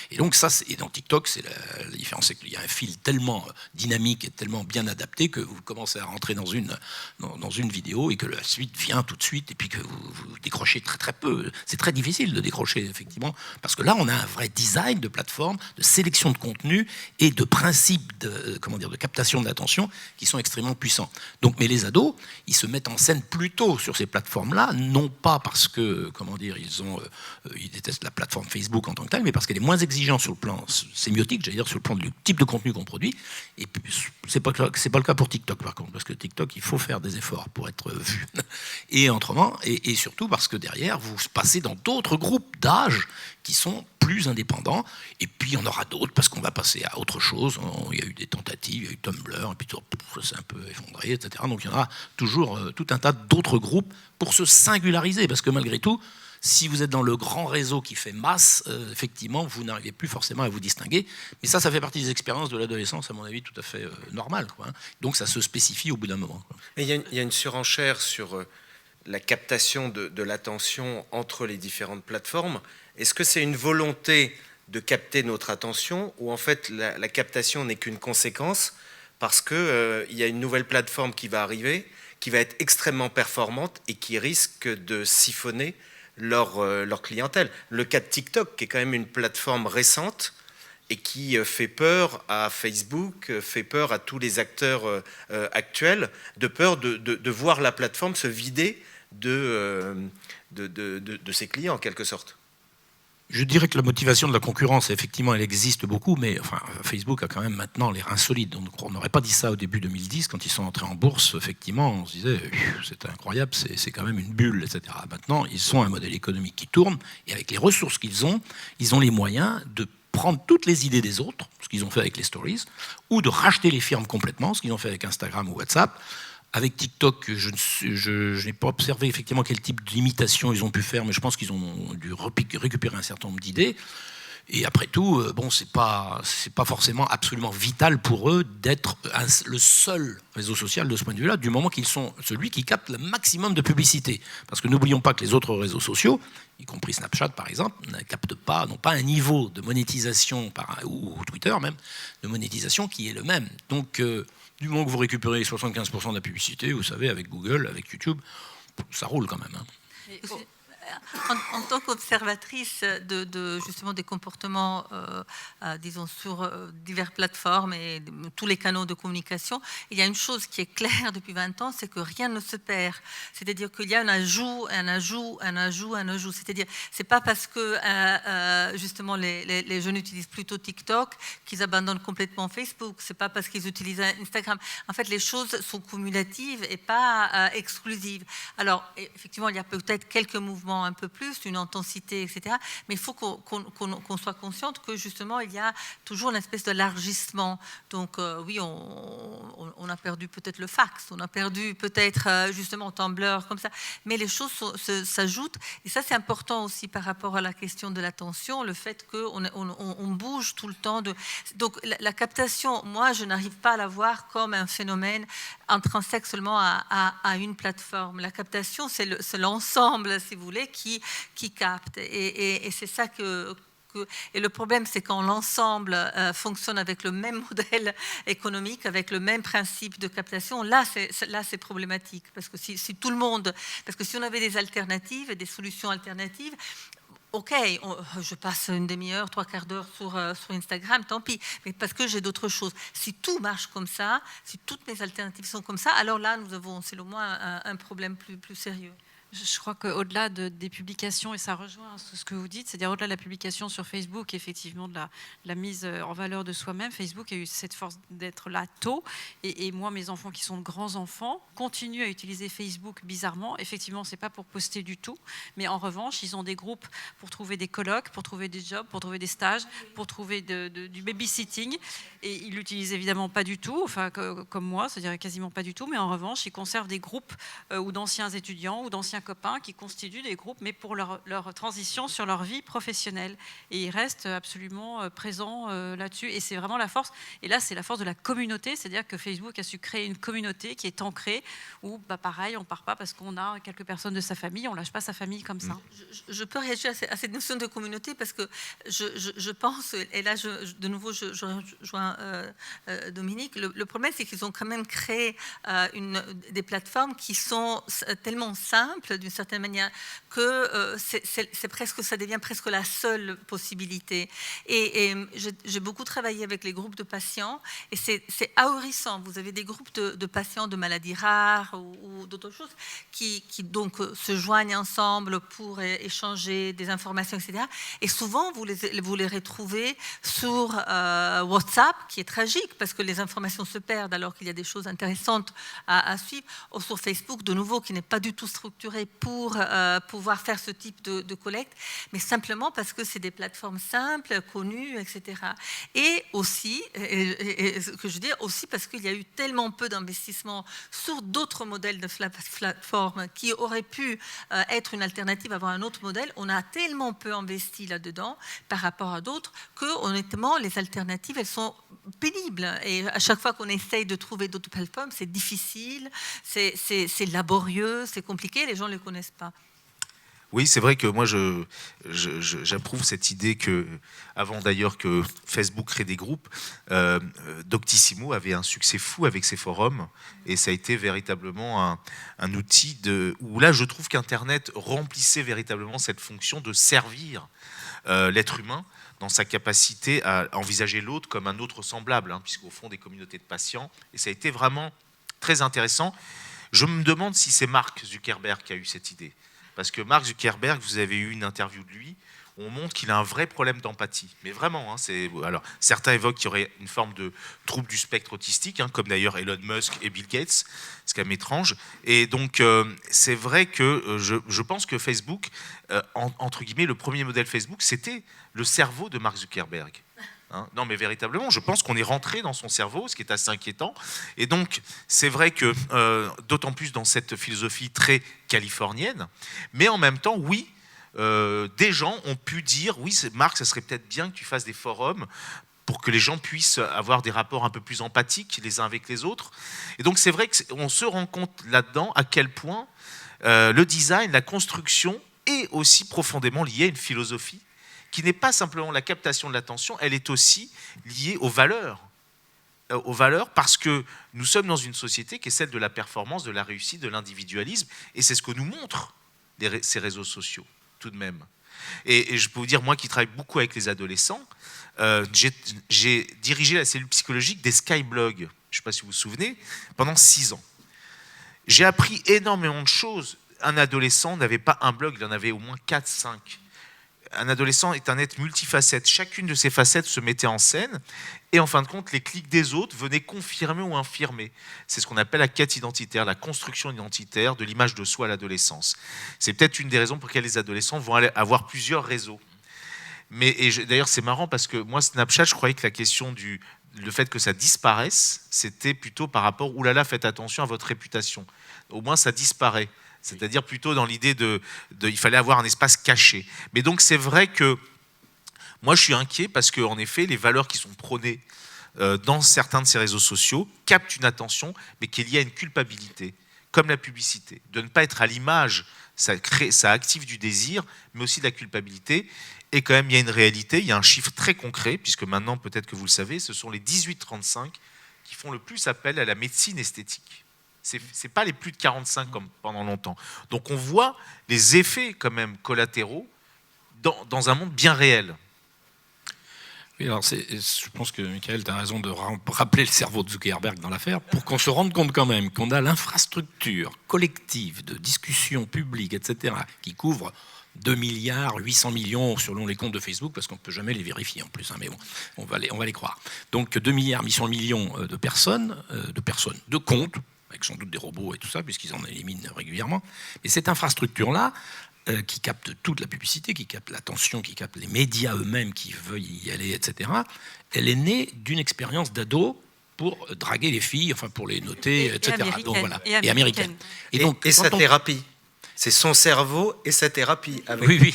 Et donc ça, et dans TikTok, c'est la différence, c'est qu'il y a un fil tellement dynamique et tellement bien adapté que vous commencez à rentrer dans une vidéo et que la suite vient tout de suite et puis que vous décrochez très très peu. C'est très difficile de décrocher, effectivement, parce que là, on a un vrai design de plateforme, de sélection de contenu et de principes de captation de l'attention qui sont extrêmement puissants. Donc, mais les ados, ils se mettent en scène plutôt sur ces plateformes-là, non pas parce que, ils détestent la plateforme Facebook en tant que telle, mais parce qu'elle est moins exigeante sur le plan sémiotique, j'allais dire sur le plan du type de contenu qu'on produit. Et puis, c'est pas le cas pour TikTok, par contre, parce que TikTok, il faut faire des efforts pour être vu. Et autrement, et surtout parce que derrière, vous passez dans d'autres groupes d'âge qui sont plus indépendants, et puis il y en aura d'autres, parce qu'on va passer à autre chose. Il y a eu des tentatives, il y a eu Tumblr, et puis ça s'est un peu effondré, etc. Donc il y en aura toujours tout un tas d'autres groupes pour se singulariser, parce que malgré tout, si vous êtes dans le grand réseau qui fait masse, effectivement, vous n'arrivez plus forcément à vous distinguer. Mais ça fait partie des expériences de l'adolescence, à mon avis, tout à fait normales, quoi, hein. Donc ça se spécifie au bout d'un moment, quoi. Mais il y a une surenchère sur la captation de l'attention entre les différentes plateformes. Est-ce que c'est une volonté de capter notre attention ou en fait la captation n'est qu'une conséquence parce qu'il y a une nouvelle plateforme qui va arriver, qui va être extrêmement performante et qui risque de siphonner leur clientèle. Le cas de TikTok, qui est quand même une plateforme récente et qui fait peur à Facebook, fait peur à tous les acteurs actuels, de peur de voir la plateforme se vider de ses clients en quelque sorte. Je dirais que la motivation de la concurrence, effectivement, elle existe beaucoup, mais Facebook a quand même maintenant les reins solides. Donc, on n'aurait pas dit ça au début 2010, quand ils sont entrés en bourse. Effectivement, on se disait, c'est incroyable, c'est quand même une bulle, etc. Maintenant, ils sont un modèle économique qui tourne, et avec les ressources qu'ils ont les moyens de prendre toutes les idées des autres, ce qu'ils ont fait avec les stories, ou de racheter les firmes complètement, ce qu'ils ont fait avec Instagram ou WhatsApp. Avec TikTok, je n'ai pas observé effectivement quel type d'imitation ils ont pu faire, mais je pense qu'ils ont dû récupérer un certain nombre d'idées. Et après tout, c'est pas forcément absolument vital pour eux d'être le seul réseau social de ce point de vue-là, du moment qu'ils sont celui qui capte le maximum de publicité. Parce que n'oublions pas que les autres réseaux sociaux, y compris Snapchat par exemple, n'ont pas un niveau de monétisation, ou Twitter même, de monétisation qui est le même. Donc, du moment que vous récupérez 75% de la publicité, vous savez, avec Google, avec YouTube, ça roule quand même, hein. En tant qu'observatrice justement des comportements, disons, sur diverses plateformes et tous les canaux de communication, il y a une chose qui est claire depuis 20 ans, c'est que rien ne se perd. C'est-à-dire qu'il y a un ajout. C'est-à-dire, c'est pas parce que justement les jeunes utilisent plutôt TikTok qu'ils abandonnent complètement Facebook. C'est pas parce qu'ils utilisent Instagram. En fait, les choses sont cumulatives et pas exclusives. Alors, effectivement, il y a peut-être quelques mouvements temps un peu plus, une intensité, etc. Mais il faut qu'on soit consciente que justement, il y a toujours une espèce d'élargissement. Donc oui, on a perdu peut-être le fax, on a perdu peut-être justement Tumblr, comme ça. Mais les choses s'ajoutent. Et ça, c'est important aussi par rapport à la question de l'attention, le fait qu'on bouge tout le temps. Donc la captation, moi, je n'arrive pas à la voir comme un phénomène intrinsèque seulement à une plateforme. La captation, c'est l'ensemble, si vous voulez, qui capte. Et c'est ça et le problème, c'est quand l'ensemble fonctionne avec le même modèle économique, avec le même principe de captation, là, c'est problématique. Parce que si tout le monde... Parce que si on avait des alternatives, des solutions alternatives, OK, je passe une demi-heure, 3/4 d'heure sur Instagram, tant pis, mais parce que j'ai d'autres choses. Si tout marche comme ça, si toutes mes alternatives sont comme ça, alors là, nous avons, c'est au moins un problème plus sérieux. Je crois qu'au-delà des publications, et ça rejoint ce que vous dites, c'est-à-dire au-delà de la publication sur Facebook, effectivement, de la mise en valeur de soi-même, Facebook a eu cette force d'être là tôt. Et moi, mes enfants qui sont de grands enfants continuent à utiliser Facebook bizarrement. Effectivement, ce n'est pas pour poster du tout, mais en revanche, ils ont des groupes pour trouver des colloques, pour trouver des jobs, pour trouver des stages, pour trouver du babysitting. Et ils l'utilisent évidemment pas du tout, enfin comme moi, c'est-à-dire quasiment pas du tout, mais en revanche, ils conservent des groupes ou d'anciens étudiants ou d'anciens copains qui constituent des groupes, mais pour leur transition sur leur vie professionnelle. Et ils restent absolument présents là-dessus. Et c'est vraiment la force. Et là, c'est la force de la communauté, c'est-à-dire que Facebook a su créer une communauté qui est ancrée, où, pareil, on part pas parce qu'on a quelques personnes de sa famille, on lâche pas sa famille comme ça. Je peux réagir à cette notion de communauté parce que je pense, et là, de nouveau, je rejoins Dominique, le problème, c'est qu'ils ont quand même créé des plateformes qui sont tellement simples, d'une certaine manière, que ça devient presque la seule possibilité. Et j'ai beaucoup travaillé avec les groupes de patients, et c'est ahurissant. Vous avez des groupes de patients de maladies rares ou d'autres choses qui donc se joignent ensemble pour échanger des informations, etc. Et souvent, vous les retrouvez sur WhatsApp, qui est tragique, parce que les informations se perdent alors qu'il y a des choses intéressantes à suivre, ou sur Facebook, de nouveau, qui n'est pas du tout structuré pour pouvoir faire ce type de collecte, mais simplement parce que c'est des plateformes simples, connues, etc. Et aussi, ce que je veux dire, aussi parce qu'il y a eu tellement peu d'investissements sur d'autres modèles de plateformes qui auraient pu être une alternative, avoir un autre modèle. On a tellement peu investi là-dedans par rapport à d'autres que, honnêtement, les alternatives, elles sont pénibles. Et à chaque fois qu'on essaye de trouver d'autres plateformes, c'est difficile, c'est laborieux, c'est compliqué, les gens ne les connaissent pas. Oui, c'est vrai que moi, j'approuve cette idée que, avant d'ailleurs que Facebook crée des groupes, Doctissimo avait un succès fou avec ses forums, et ça a été véritablement un outil où là, je trouve qu'Internet remplissait véritablement cette fonction de servir l'être humain dans sa capacité à envisager l'autre comme un autre semblable, puisqu'au fond, des communautés de patients, et ça a été vraiment très intéressant. Je me demande si c'est Mark Zuckerberg qui a eu cette idée. Parce que Mark Zuckerberg, vous avez eu une interview de lui, où on montre qu'il a un vrai problème d'empathie. Mais vraiment, alors, certains évoquent qu'il y aurait une forme de trouble du spectre autistique, comme d'ailleurs Elon Musk et Bill Gates, ce qui est étrange. Et donc, c'est vrai que je pense que Facebook, entre guillemets, le premier modèle Facebook, c'était le cerveau de Mark Zuckerberg. Non, mais véritablement, je pense qu'on est rentré dans son cerveau, ce qui est assez inquiétant. Et donc, c'est vrai que, d'autant plus dans cette philosophie très californienne, mais en même temps, oui, des gens ont pu dire, oui, Marc, ça serait peut-être bien que tu fasses des forums pour que les gens puissent avoir des rapports un peu plus empathiques les uns avec les autres. Et donc, c'est vrai qu'on se rend compte là-dedans à quel point le design, la construction est aussi profondément lié à une philosophie qui n'est pas simplement la captation de l'attention, elle est aussi liée aux valeurs. Parce que nous sommes dans une société qui est celle de la performance, de la réussite, de l'individualisme, et c'est ce que nous montrent ces réseaux sociaux, tout de même. Et je peux vous dire, moi qui travaille beaucoup avec les adolescents, j'ai dirigé la cellule psychologique des Skyblogs, je ne sais pas si vous vous souvenez, pendant 6 ans. J'ai appris énormément de choses. Un adolescent n'avait pas un blog, il en avait au moins 4-5. un adolescent est un être multifacette. Chacune de ces facettes se mettait en scène et en fin de compte, les clics des autres venaient confirmer ou infirmer. C'est ce qu'on appelle la quête identitaire, la construction identitaire de l'image de soi à l'adolescence. C'est peut-être une des raisons pour lesquelles les adolescents vont avoir plusieurs réseaux. D'ailleurs, c'est marrant parce que moi, Snapchat, je croyais que la question le fait que ça disparaisse, c'était plutôt par rapport, oulala, faites attention à votre réputation. Au moins, ça disparaît. C'est-à-dire plutôt dans l'idée il fallait avoir un espace caché. Mais donc, c'est vrai que moi, je suis inquiet parce qu'en effet, les valeurs qui sont prônées dans certains de ces réseaux sociaux captent une attention, mais qu'il y a une culpabilité, comme la publicité. De ne pas être à l'image, ça active du désir, mais aussi de la culpabilité. Et quand même, il y a une réalité, il y a un chiffre très concret, puisque maintenant, peut-être que vous le savez, ce sont les 18-35 qui font le plus appel à la médecine esthétique. Ce n'est pas les plus de 45 comme pendant longtemps. Donc on voit les effets quand même collatéraux dans un monde bien réel. Oui, alors je pense que Michael, tu as raison de rappeler le cerveau de Zuckerberg dans l'affaire pour qu'on se rende compte quand même qu'on a l'infrastructure collective de discussion publique, etc., qui couvre 2 milliards 800 millions selon les comptes de Facebook, parce qu'on ne peut jamais les vérifier en plus, hein, mais bon, on va les croire. Donc 2 milliards 800 millions de personnes, de comptes, avec sans doute des robots et tout ça, puisqu'ils en éliminent régulièrement. Mais cette infrastructure-là, qui capte toute la publicité, qui capte l'attention, qui capte les médias eux-mêmes qui veulent y aller, etc., elle est née d'une expérience d'ado pour draguer les filles, enfin pour les noter, etc. Donc, voilà. Et américaine. Et sa thérapie. C'est son cerveau et sa thérapie. Oui.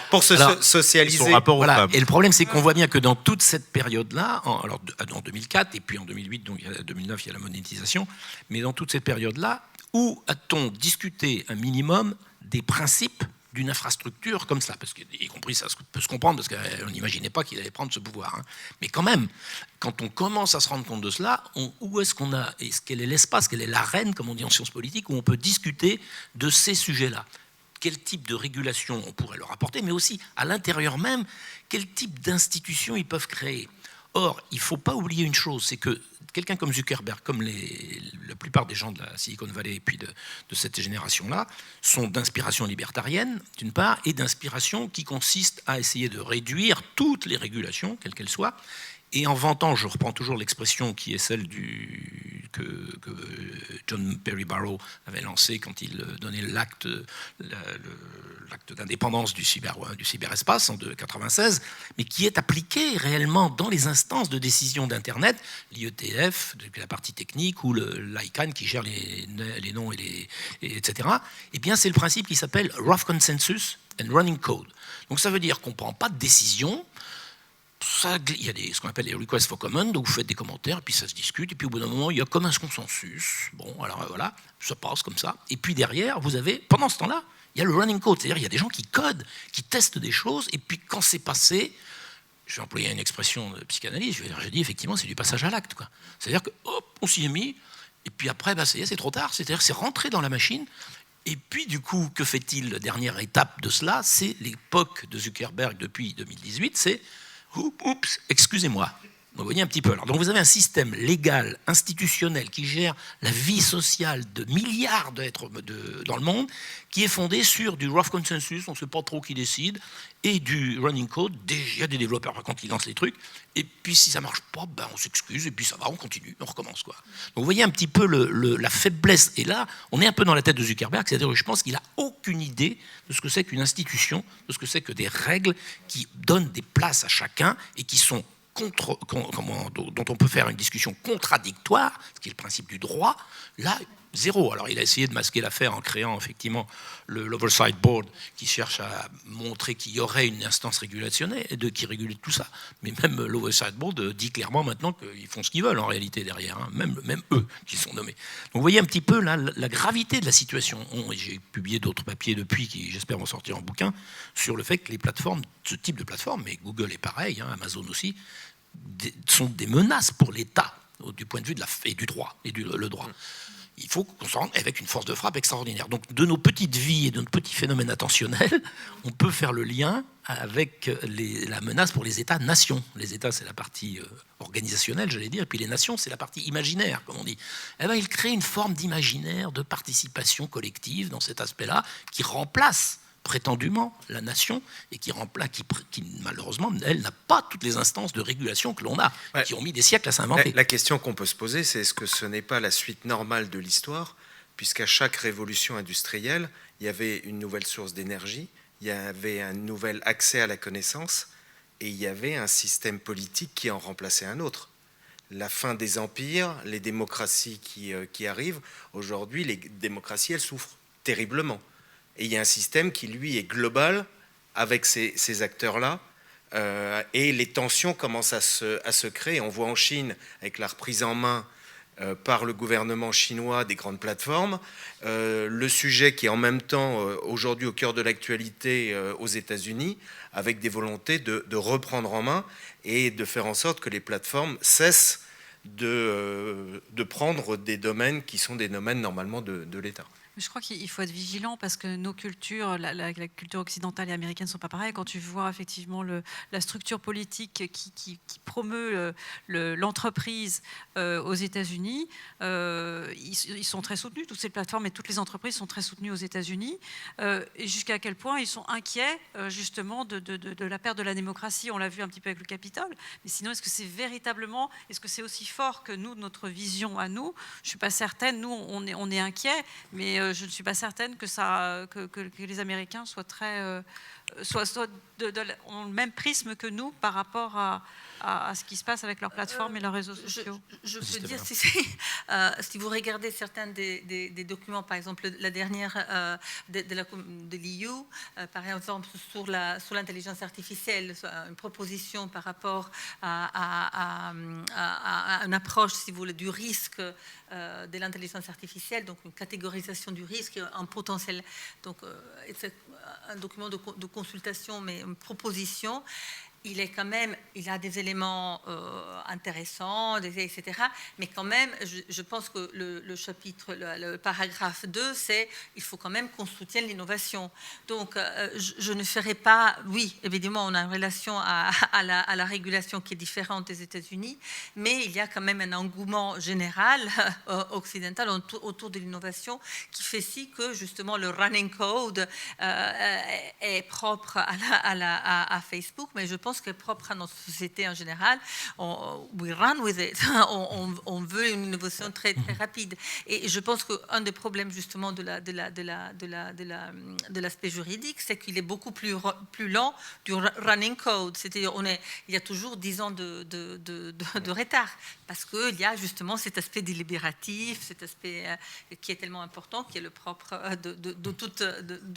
Pour socialiser. Son rapport aux femmes. Et le problème, c'est qu'on voit bien que dans toute cette période-là, en 2004 et puis en 2008, donc 2009, il y a la monétisation, mais dans toute cette période-là, où a-t-on discuté un minimum des principes d'une infrastructure comme ça, parce qu'y compris ça peut se comprendre, parce qu'on n'imaginait pas qu'il allait prendre ce pouvoir. Hein. Mais quand même, quand on commence à se rendre compte de cela, où est-ce qu'on a, quel est l'espace, quelle est l'arène, comme on dit en sciences politiques, où on peut discuter de ces sujets-là? Quel type de régulation on pourrait leur apporter, mais aussi à l'intérieur même, quel type d'institutions ils peuvent créer. Or, il ne faut pas oublier une chose, c'est que quelqu'un comme Zuckerberg, comme la plupart des gens de la Silicon Valley et puis de cette génération-là, sont d'inspiration libertarienne, d'une part, et d'inspiration qui consiste à essayer de réduire toutes les régulations, quelles qu'elles soient, et en vantant, je reprends toujours l'expression qui est celle que John Perry Barrow avait lancée quand il donnait l'acte d'indépendance du cyberespace en 1996, mais qui est appliqué réellement dans les instances de décision d'Internet, l'IETF, la partie technique, ou l'ICANN qui gère les noms etc. Eh bien, c'est le principe qui s'appelle Rough Consensus and Running Code. Donc ça veut dire qu'on ne prend pas de décision. Il y a ce qu'on appelle les requests for comment, donc vous faites des commentaires, et puis ça se discute, et puis au bout d'un moment, il y a comme un consensus. Bon, alors voilà, ça passe comme ça. Et puis derrière, vous avez, pendant ce temps-là, il y a le running code, c'est-à-dire il y a des gens qui codent, qui testent des choses, et puis quand c'est passé, je vais employer une expression de psychanalyse, je dis effectivement, c'est du passage à l'acte, quoi. C'est-à-dire que, hop, on s'y est mis, et puis après, ça y est, c'est trop tard, c'est-à-dire c'est rentré dans la machine. Et puis, du coup, que fait-il? La dernière étape de cela, c'est l'époque de Zuckerberg depuis 2018, c'est oups, excusez-moi. Vous voyez un petit peu. Alors, donc vous avez un système légal, institutionnel, qui gère la vie sociale de milliards d'êtres dans le monde, qui est fondé sur du rough consensus, on ne sait pas trop qui décide, et du running code. Il y a des développeurs, par contre, qui lancent les trucs, et puis si ça ne marche pas, on s'excuse, et puis ça va, on continue, on recommence, quoi. Donc vous voyez un petit peu la faiblesse. Et là, on est un peu dans la tête de Zuckerberg, c'est-à-dire que je pense qu'il n'a aucune idée de ce que c'est qu'une institution, de ce que c'est que des règles qui donnent des places à chacun et qui sont dont on peut faire une discussion contradictoire, ce qui est le principe du droit, là, zéro. Alors il a essayé de masquer l'affaire en créant effectivement l'Oversight Board qui cherche à montrer qu'il y aurait une instance régulationnelle qui régule tout ça. Mais même l'Oversight Board dit clairement maintenant qu'ils font ce qu'ils veulent en réalité derrière, hein, même eux qui sont nommés. Donc vous voyez un petit peu là, la gravité de la situation. J'ai publié d'autres papiers depuis qui j'espère vont sortir en bouquin sur le fait que les plateformes, ce type de plateforme, mais Google est pareil, hein, Amazon aussi, sont des menaces pour l'État du point de vue et du droit, le droit. Il faut qu'on se rende avec une force de frappe extraordinaire. Donc de nos petites vies et de nos petits phénomènes attentionnels, on peut faire le lien avec la menace pour les États-nations. Les États, c'est la partie organisationnelle, j'allais dire, et puis les nations, c'est la partie imaginaire, comme on dit. Eh bien, il crée une forme d'imaginaire, de participation collective dans cet aspect-là, qui remplace prétendument la nation et qui malheureusement, elle n'a pas toutes les instances de régulation que l'on a, qui ont mis des siècles à s'inventer. La question qu'on peut se poser, c'est est-ce que ce n'est pas la suite normale de l'histoire, puisqu'à chaque révolution industrielle, il y avait une nouvelle source d'énergie, il y avait un nouvel accès à la connaissance, et il y avait un système politique qui en remplaçait un autre. La fin des empires, les démocraties qui arrivent, aujourd'hui, les démocraties, elles souffrent terriblement. Et il y a un système qui, lui, est global avec ces acteurs-là, et les tensions commencent à se créer. On voit en Chine, avec la reprise en main par le gouvernement chinois des grandes plateformes, le sujet qui est en même temps aujourd'hui au cœur de l'actualité aux États-Unis, avec des volontés de reprendre en main et de faire en sorte que les plateformes cessent de prendre des domaines qui sont des domaines normalement de l'État. Je crois qu'il faut être vigilant parce que nos cultures, la culture occidentale et américaine ne sont pas pareilles. Quand tu vois effectivement la structure politique qui promeut l'entreprise aux États-Unis, ils sont très soutenus. Toutes ces plateformes et toutes les entreprises sont très soutenues aux États-Unis. Et jusqu'à quel point ils sont inquiets justement de la perte de la démocratie. On l'a vu un petit peu avec le Capitole. Mais sinon, est-ce que c'est véritablement, est-ce que c'est aussi fort que nous, notre vision à nous? Je ne suis pas certaine. Nous, on est inquiets, mais je ne suis pas certaine que les Américains soient ont le même prisme que nous par rapport à ce qui se passe avec leurs plateformes et leurs réseaux sociaux. Je peux dire, si vous regardez certains des documents, par exemple la dernière de l'EU, par exemple sur l'intelligence artificielle, une proposition par rapport à une approche, si vous voulez, du risque de l'intelligence artificielle, donc une catégorisation du risque, un potentiel, donc c'est un document de consultation, mais une proposition. Il a des éléments intéressants, etc. Mais quand même, je pense que le chapitre, le paragraphe 2, c'est il faut quand même qu'on soutienne l'innovation. Donc, je ne ferai pas... Oui, évidemment, on a une relation à la régulation qui est différente des États-Unis, mais il y a quand même un engouement général occidental autour de l'innovation qui fait si que, justement, le running code est propre à Facebook, mais je pense que propre à notre société en général, we run with it. On veut une innovation très, très rapide. Et je pense qu'un des problèmes justement de l'aspect juridique, c'est qu'il est beaucoup plus lent du running code. C'est-à-dire il y a toujours 10 ans de retard parce qu'il y a justement cet aspect délibératif, cet aspect qui est tellement important, qui est le propre de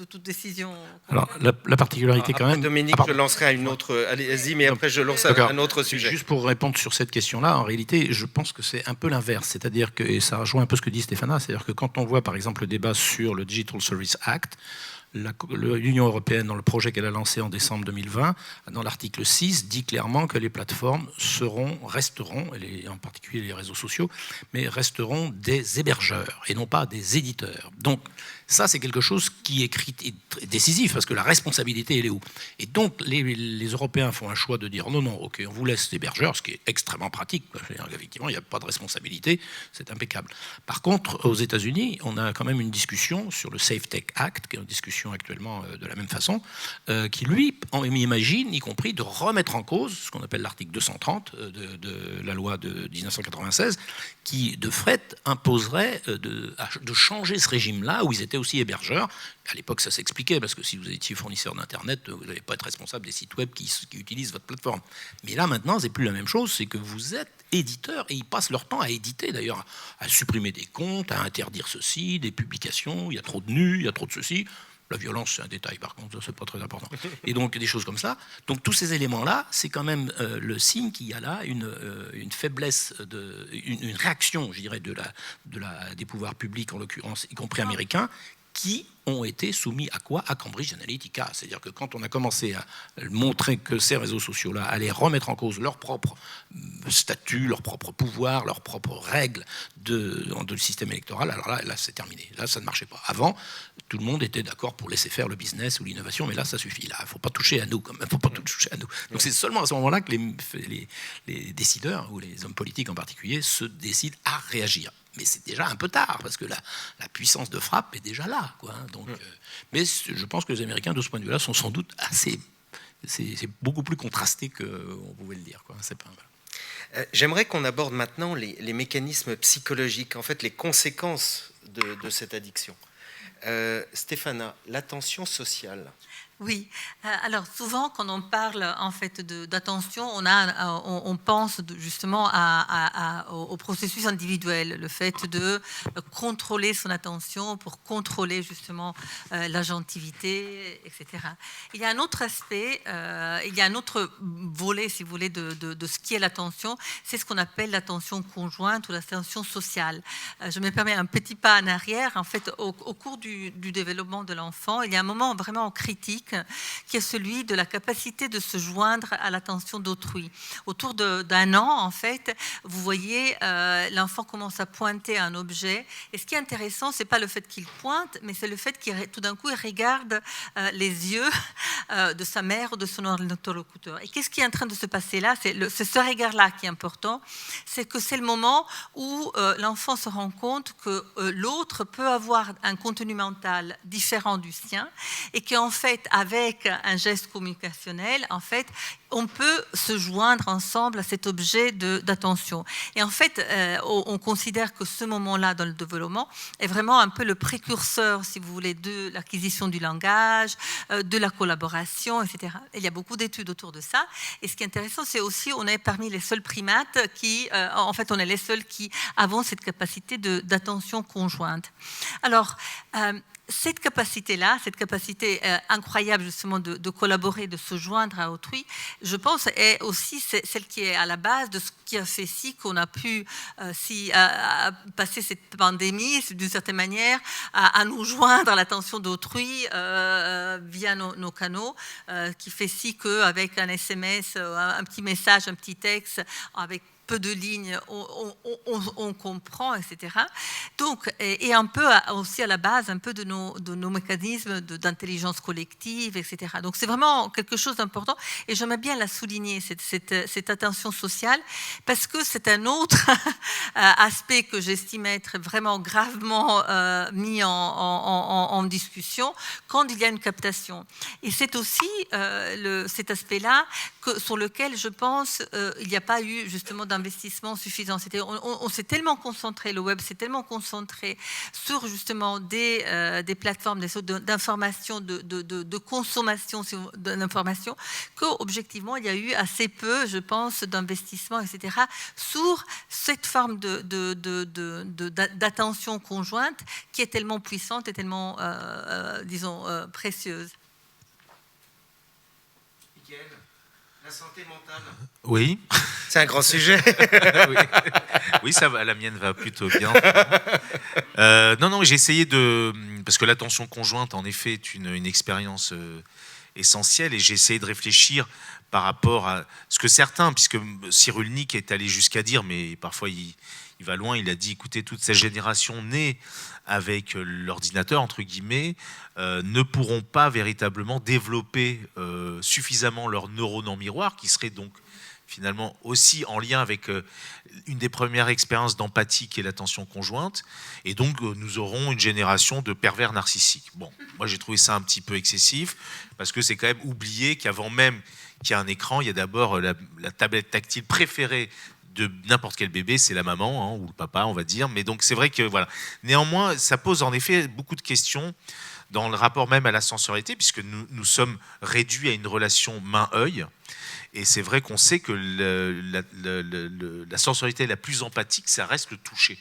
toute décision. Alors, la particularité quand même... Dominique, je lancerai à une autre... Allez-y, mais après je lance un autre sujet. Juste pour répondre sur cette question-là, en réalité, je pense que c'est un peu l'inverse. C'est-à-dire que, et ça rejoint un peu ce que dit Stéphana, c'est-à-dire que quand on voit par exemple le débat sur le Digital Service Act, l'Union européenne, dans le projet qu'elle a lancé en décembre 2020, dans l'article 6, dit clairement que les plateformes resteront, et en particulier les réseaux sociaux, mais resteront des hébergeurs et non pas des éditeurs. Donc ça, c'est quelque chose qui est décisif, parce que la responsabilité, elle est où? Et donc les Européens font un choix de dire non, ok, on vous laisse hébergeurs, ce qui est extrêmement pratique. Effectivement, il n'y a pas de responsabilité, c'est impeccable. Par contre, aux États-Unis, on a quand même une discussion sur le Safe Tech Act, qui est une discussion actuellement de la même façon, qui lui imagine, y compris, de remettre en cause ce qu'on appelle l'article 230 de la loi de 1996, qui de fait imposerait de changer ce régime-là où ils étaient aussi hébergeurs. À l'époque, ça s'expliquait parce que si vous étiez fournisseur d'Internet, vous n'allez pas être responsable des sites web qui utilisent votre plateforme. Mais là, maintenant, c'est plus la même chose, c'est que vous êtes éditeur et ils passent leur temps à éditer, d'ailleurs, à supprimer des comptes, à interdire ceci, des publications. Il y a trop de nus, il y a trop de ceci. La violence, c'est un détail, par contre, ça, c'est pas très important. Et donc, des choses comme ça. Donc, tous ces éléments-là, c'est quand même le signe qu'il y a là une faiblesse, une réaction, je dirais, des pouvoirs publics, en l'occurrence, y compris américains, qui ont été soumis à quoi? À Cambridge Analytica. C'est-à-dire que quand on a commencé à montrer que ces réseaux sociaux-là allaient remettre en cause leur propre statut, leur propre pouvoir, leurs propres règles de système électoral, alors là, c'est terminé. Là, ça ne marchait pas. Avant, tout le monde était d'accord pour laisser faire le business ou l'innovation, mais là, ça suffit. Là, il ne faut pas toucher à nous, quand même. Il ne faut pas tout toucher à nous. Donc, c'est seulement à ce moment-là que les décideurs, ou les hommes politiques en particulier, se décident à réagir. mais c'est déjà un peu tard, parce que la puissance de frappe est déjà là, quoi. Donc, mais je pense que les Américains, de ce point de vue-là, sont sans doute assez... C'est beaucoup plus contrasté qu'on pouvait le dire, quoi. C'est pas... J'aimerais qu'on aborde maintenant les mécanismes psychologiques, en fait les conséquences de cette addiction. Stéphana, l'attention sociale. Oui, alors souvent quand on parle en fait d'attention, on pense justement au processus individuel, le fait de contrôler son attention pour contrôler justement l'agentivité, etc. Il y a un autre aspect, il y a un autre volet, si vous voulez, de ce qui est l'attention, c'est ce qu'on appelle l'attention conjointe ou l'attention sociale. Je me permets un petit pas en arrière. En fait, au cours du développement de l'enfant, il y a un moment vraiment critique qui est celui de la capacité de se joindre à l'attention d'autrui. Autour d'un an, en fait, vous voyez, l'enfant commence à pointer un objet. Et ce qui est intéressant, c'est pas le fait qu'il pointe, mais c'est le fait qu'il tout d'un coup il regarde les yeux de sa mère ou de son interlocuteur. Et qu'est-ce qui est en train de se passer là ? C'est ce regard-là qui est important. C'est que c'est le moment où l'enfant se rend compte que l'autre peut avoir un contenu mental différent du sien et qu'en fait, avec un geste communicationnel, en fait, on peut se joindre ensemble à cet objet d'attention. Et en fait, on considère que ce moment-là dans le développement est vraiment un peu le précurseur, si vous voulez, de l'acquisition du langage, de la collaboration, etc. Et il y a beaucoup d'études autour de ça. Et ce qui est intéressant, c'est aussi on est parmi les seuls primates qui, en fait, on est les seuls qui avons cette capacité d'attention conjointe. Alors, cette capacité-là, cette capacité incroyable justement de collaborer, de se joindre à autrui, je pense est aussi celle qui est à la base de ce qui a fait qu'on a pu passer cette pandémie d'une certaine manière à nous joindre à l'attention d'autrui via nos canaux, qui fait qu'avec un SMS, un petit message, un petit texte, avec peu de lignes, on comprend, etc. Donc, et un peu aussi à la base, un peu de nos mécanismes d'intelligence collective, etc. Donc, c'est vraiment quelque chose d'important. Et j'aimerais bien la souligner, cette attention sociale, parce que c'est un autre aspect que j'estime être vraiment gravement mis en discussion quand il y a une captation. Et c'est aussi cet aspect-là sur lequel, je pense, il n'y a pas eu justement d'investissement suffisant. On s'est tellement concentré, le web s'est tellement concentré sur justement des plateformes d'information, de consommation d'information, qu'objectivement, il y a eu assez peu, je pense, d'investissement, etc., sur cette forme d'attention conjointe qui est tellement puissante et tellement, disons, précieuse. La santé mentale. Oui. C'est un grand sujet. Oui, ça va, la mienne va plutôt bien. Non, j'ai essayé parce que l'attention conjointe, en effet, est une expérience essentielle, et j'ai essayé de réfléchir par rapport à ce que certains, puisque Cyrulnik est allé jusqu'à dire, mais parfois il va loin, il a dit, écoutez, toute cette génération née avec l'ordinateur, entre guillemets, ne pourront pas véritablement développer suffisamment leurs neurones en miroir, qui seraient donc finalement aussi en lien avec une des premières expériences d'empathie qui est l'attention conjointe, et donc nous aurons une génération de pervers narcissiques. Bon, moi j'ai trouvé ça un petit peu excessif, parce que c'est quand même oublier qu'avant même qu'il y ait un écran, il y a d'abord la tablette tactile préférée de n'importe quel bébé, c'est la maman, ou le papa, on va dire. Mais donc c'est vrai que voilà. Néanmoins, ça pose en effet beaucoup de questions dans le rapport même à la sensorialité, puisque nous sommes réduits à une relation main-œil. Et c'est vrai qu'on sait que la sensorialité la plus empathique, ça reste le toucher.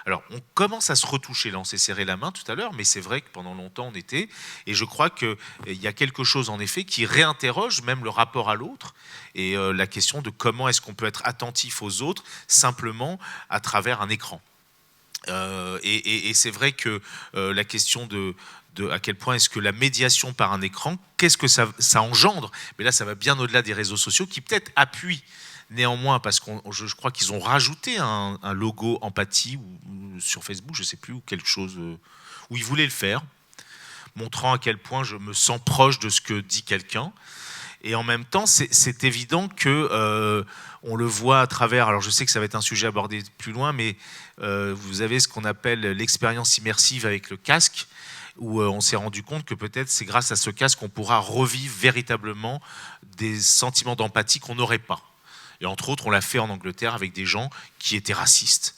Alors, on commence à se retoucher, là, on s'est serré la main tout à l'heure, mais c'est vrai que pendant longtemps, on était, et je crois qu'il y a quelque chose, en effet, qui réinterroge même le rapport à l'autre, et la question de comment est-ce qu'on peut être attentif aux autres, simplement à travers un écran. Et c'est vrai que la question de à quel point est-ce que la médiation par un écran, qu'est-ce que ça engendre ? Mais là, ça va bien au-delà des réseaux sociaux, qui peut-être appuient néanmoins, parce que je crois qu'ils ont rajouté un logo empathie ou sur Facebook, je ne sais plus, ou quelque chose, où ils voulaient le faire, montrant à quel point je me sens proche de ce que dit quelqu'un. Et en même temps, c'est évident que on le voit à travers. Alors, je sais que ça va être un sujet abordé plus loin, mais vous avez ce qu'on appelle l'expérience immersive avec le casque, où on s'est rendu compte que peut-être c'est grâce à ce casque qu'on pourra revivre véritablement des sentiments d'empathie qu'on n'aurait pas. Et entre autres, on l'a fait en Angleterre avec des gens qui étaient racistes,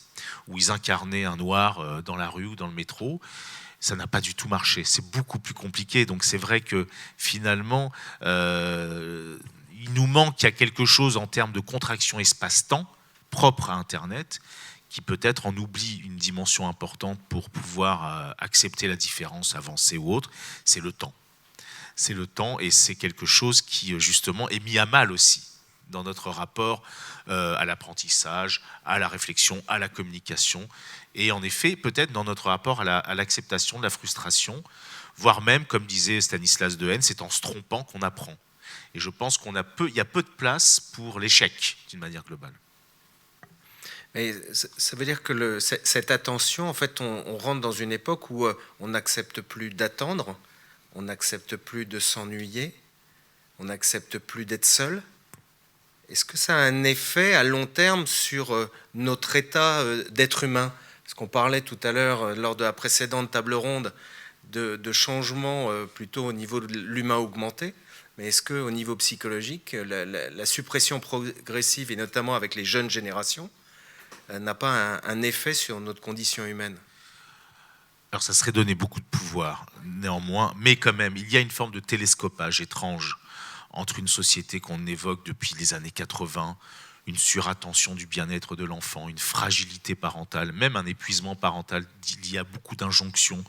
où ils incarnaient un noir dans la rue ou dans le métro. Ça n'a pas du tout marché. C'est beaucoup plus compliqué. Donc c'est vrai que finalement, il nous manque, il y a quelque chose en termes de contraction espace-temps propre à Internet, qui peut-être en oublie une dimension importante pour pouvoir accepter la différence, avancer ou autre, c'est le temps. C'est le temps, et c'est quelque chose qui justement est mis à mal aussi dans notre rapport à l'apprentissage, à la réflexion, à la communication, et en effet peut-être dans notre rapport à l'acceptation de la frustration, voire même, comme disait Stanislas Dehaene, c'est en se trompant qu'on apprend. Et je pense qu'il y a peu de place pour l'échec d'une manière globale. Mais ça veut dire que cette attention, en fait, on rentre dans une époque où on n'accepte plus d'attendre, on n'accepte plus de s'ennuyer, on n'accepte plus d'être seul. Est-ce que ça a un effet à long terme sur notre état d'être humain ? Parce qu'on parlait tout à l'heure, lors de la précédente table ronde, de changements plutôt au niveau de l'humain augmenté. Mais est-ce qu'au niveau psychologique, la suppression progressive, et notamment avec les jeunes générations, n'a pas un effet sur notre condition humaine ? Alors ça serait donner beaucoup de pouvoir, néanmoins, mais quand même, il y a une forme de télescopage étrange entre une société qu'on évoque depuis les années 80, une surattention du bien-être de l'enfant, une fragilité parentale, même un épuisement parental lié à beaucoup d'injonctions,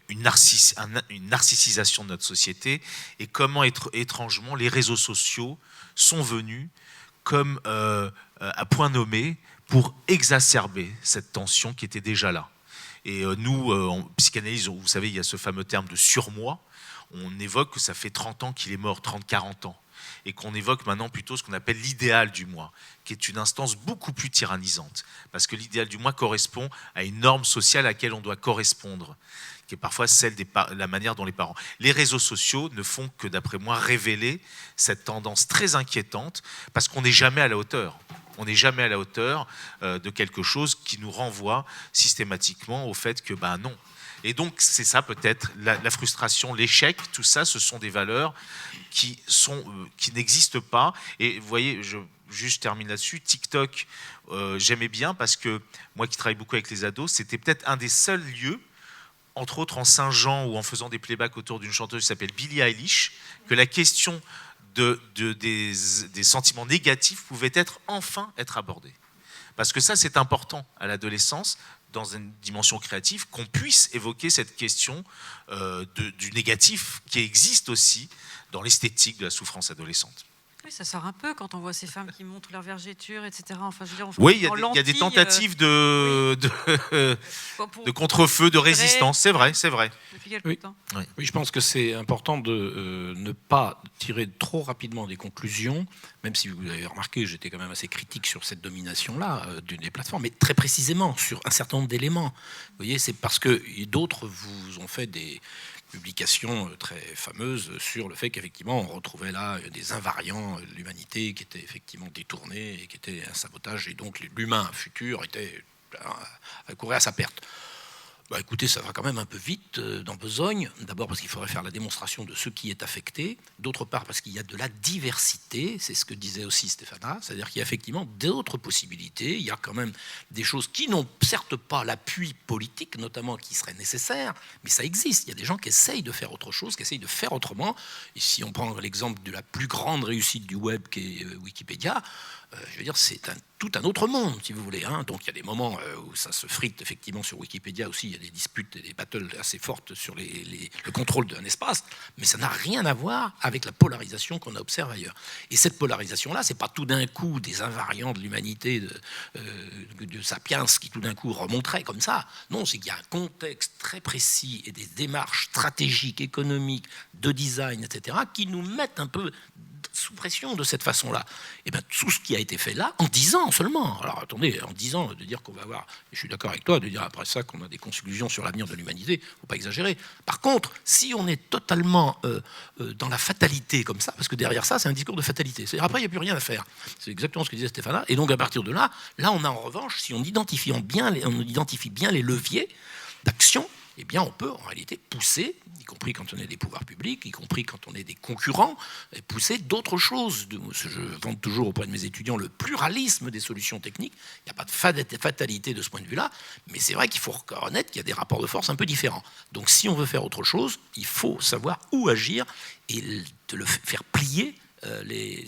une narcissisation de notre société, et comment étrangement les réseaux sociaux sont venus comme à point nommé pour exacerber cette tension qui était déjà là. Et nous, en psychanalyse, vous savez, il y a ce fameux terme de surmoi. On évoque que ça fait 30 ans qu'il est mort, 30-40 ans, et qu'on évoque maintenant plutôt ce qu'on appelle l'idéal du moi, qui est une instance beaucoup plus tyrannisante, parce que l'idéal du moi correspond à une norme sociale à laquelle on doit correspondre, qui est parfois celle de la manière dont les parents... Les réseaux sociaux ne font que, d'après moi, révéler cette tendance très inquiétante, parce qu'on n'est jamais à la hauteur. On n'est jamais à la hauteur de quelque chose qui nous renvoie systématiquement au fait que, ben non. Et donc, c'est ça peut-être, la frustration, l'échec, tout ça, ce sont des valeurs qui n'existent pas. Et vous voyez, je termine là-dessus, TikTok, j'aimais bien parce que moi qui travaille beaucoup avec les ados, c'était peut-être un des seuls lieux, entre autres en Saint-Jean ou en faisant des playbacks autour d'une chanteuse qui s'appelle Billie Eilish, que la question des sentiments négatifs pouvait enfin être abordée. Parce que ça, c'est important à l'adolescence, dans une dimension créative, qu'on puisse évoquer cette question du négatif qui existe aussi dans l'esthétique de la souffrance adolescente. Oui, ça sort un peu quand on voit ces femmes qui montrent leur vergéture, etc. Enfin, je veux dire, oui, il y a des tentatives de contre-feu, de résistance, c'est vrai. Depuis quelque Oui. temps. Oui, je pense que c'est important de ne pas tirer trop rapidement des conclusions, même si vous avez remarqué, j'étais quand même assez critique sur cette domination-là des plateformes, mais très précisément sur un certain nombre d'éléments. Vous voyez, c'est parce que d'autres vous ont fait des publication très fameuse sur le fait qu'effectivement on retrouvait là des invariants de l'humanité qui étaient effectivement détournés et qui étaient un sabotage, et donc l'humain futur était à courir à sa perte. Bah écoutez, ça va quand même un peu vite dans besogne. D'abord parce qu'il faudrait faire la démonstration de ce qui est affecté. D'autre part parce qu'il y a de la diversité, c'est ce que disait aussi Stéphana, c'est-à-dire qu'il y a effectivement d'autres possibilités. Il y a quand même des choses qui n'ont certes pas l'appui politique, notamment qui serait nécessaire, mais ça existe. Il y a des gens qui essayent de faire autre chose, qui essayent de faire autrement. Et si on prend l'exemple de la plus grande réussite du web qui est Wikipédia, je veux dire, c'est tout un autre monde, si vous voulez. Hein. Donc il y a des moments où ça se frite, effectivement, sur Wikipédia aussi. Il y a des disputes et des battles assez fortes sur le contrôle d'un espace, mais ça n'a rien à voir avec la polarisation qu'on observe ailleurs. Et cette polarisation-là, c'est pas tout d'un coup des invariants de l'humanité de Sapiens qui tout d'un coup remonteraient comme ça. Non, c'est qu'il y a un contexte très précis et des démarches stratégiques, économiques, de design, etc., qui nous mettent un peu sous pression de cette façon-là. Et bien tout ce qui a été fait là, en 10 ans seulement. Alors attendez, en 10 ans, de dire qu'on va avoir, je suis d'accord avec toi, de dire après ça qu'on a des conclusions sur l'avenir de l'humanité, il ne faut pas exagérer. Par contre, si on est totalement dans la fatalité comme ça, parce que derrière ça, c'est un discours de fatalité. C'est-à-dire après, il n'y a plus rien à faire. C'est exactement ce que disait Stéphana. Et donc à partir de là, on a en revanche, si on identifie bien les leviers d'action, eh bien, on peut en réalité pousser, y compris quand on est des pouvoirs publics, y compris quand on est des concurrents, et pousser d'autres choses. Je vante toujours auprès de mes étudiants le pluralisme des solutions techniques. Il n'y a pas de fatalité de ce point de vue-là, mais c'est vrai qu'il faut reconnaître qu'il y a des rapports de force un peu différents. Donc, si on veut faire autre chose, il faut savoir où agir et de le faire plier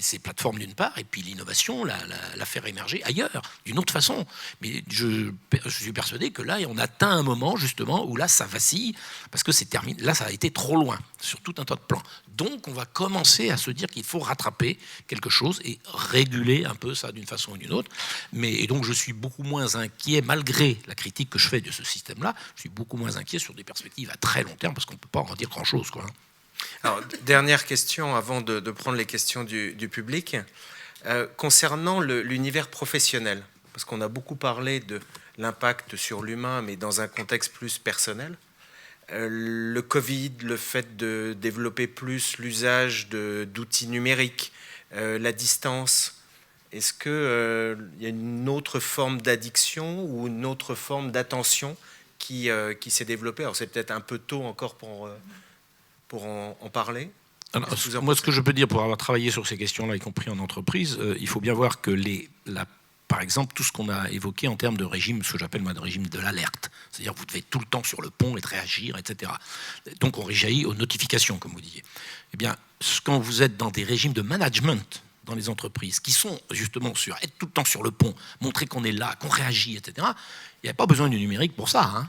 ces plateformes d'une part, et puis l'innovation, la faire émerger ailleurs, d'une autre façon. Mais je suis persuadé que là, on atteint un moment, justement, où là, ça vacille, parce que c'est terminé. Là, ça a été trop loin, sur tout un tas de plans. Donc, on va commencer à se dire qu'il faut rattraper quelque chose et réguler un peu ça d'une façon ou d'une autre. Et donc, je suis beaucoup moins inquiet, malgré la critique que je fais de ce système-là, je suis beaucoup moins inquiet sur des perspectives à très long terme, parce qu'on ne peut pas en dire grand-chose, quoi. Alors, dernière question avant de prendre les questions du public. Concernant l'univers professionnel, parce qu'on a beaucoup parlé de l'impact sur l'humain, mais dans un contexte plus personnel. Le Covid, le fait de développer plus l'usage d'outils numériques, la distance, est-ce qu'il y a une autre forme d'addiction ou une autre forme d'attention qui s'est développée? Alors, c'est peut-être un peu tôt encore pour en parler. Alors, moi, ce que je peux dire pour avoir travaillé sur ces questions-là, y compris en entreprise, il faut bien voir que par exemple, tout ce qu'on a évoqué en termes de régime, ce que j'appelle moi de régime de l'alerte, c'est-à-dire que vous devez être tout le temps sur le pont et de réagir, etc. Donc on réagit aux notifications, comme vous disiez. Eh bien, quand vous êtes dans des régimes de management dans les entreprises, qui sont justement sur être tout le temps sur le pont, montrer qu'on est là, qu'on réagit, etc., il n'y a pas besoin du numérique pour ça, hein.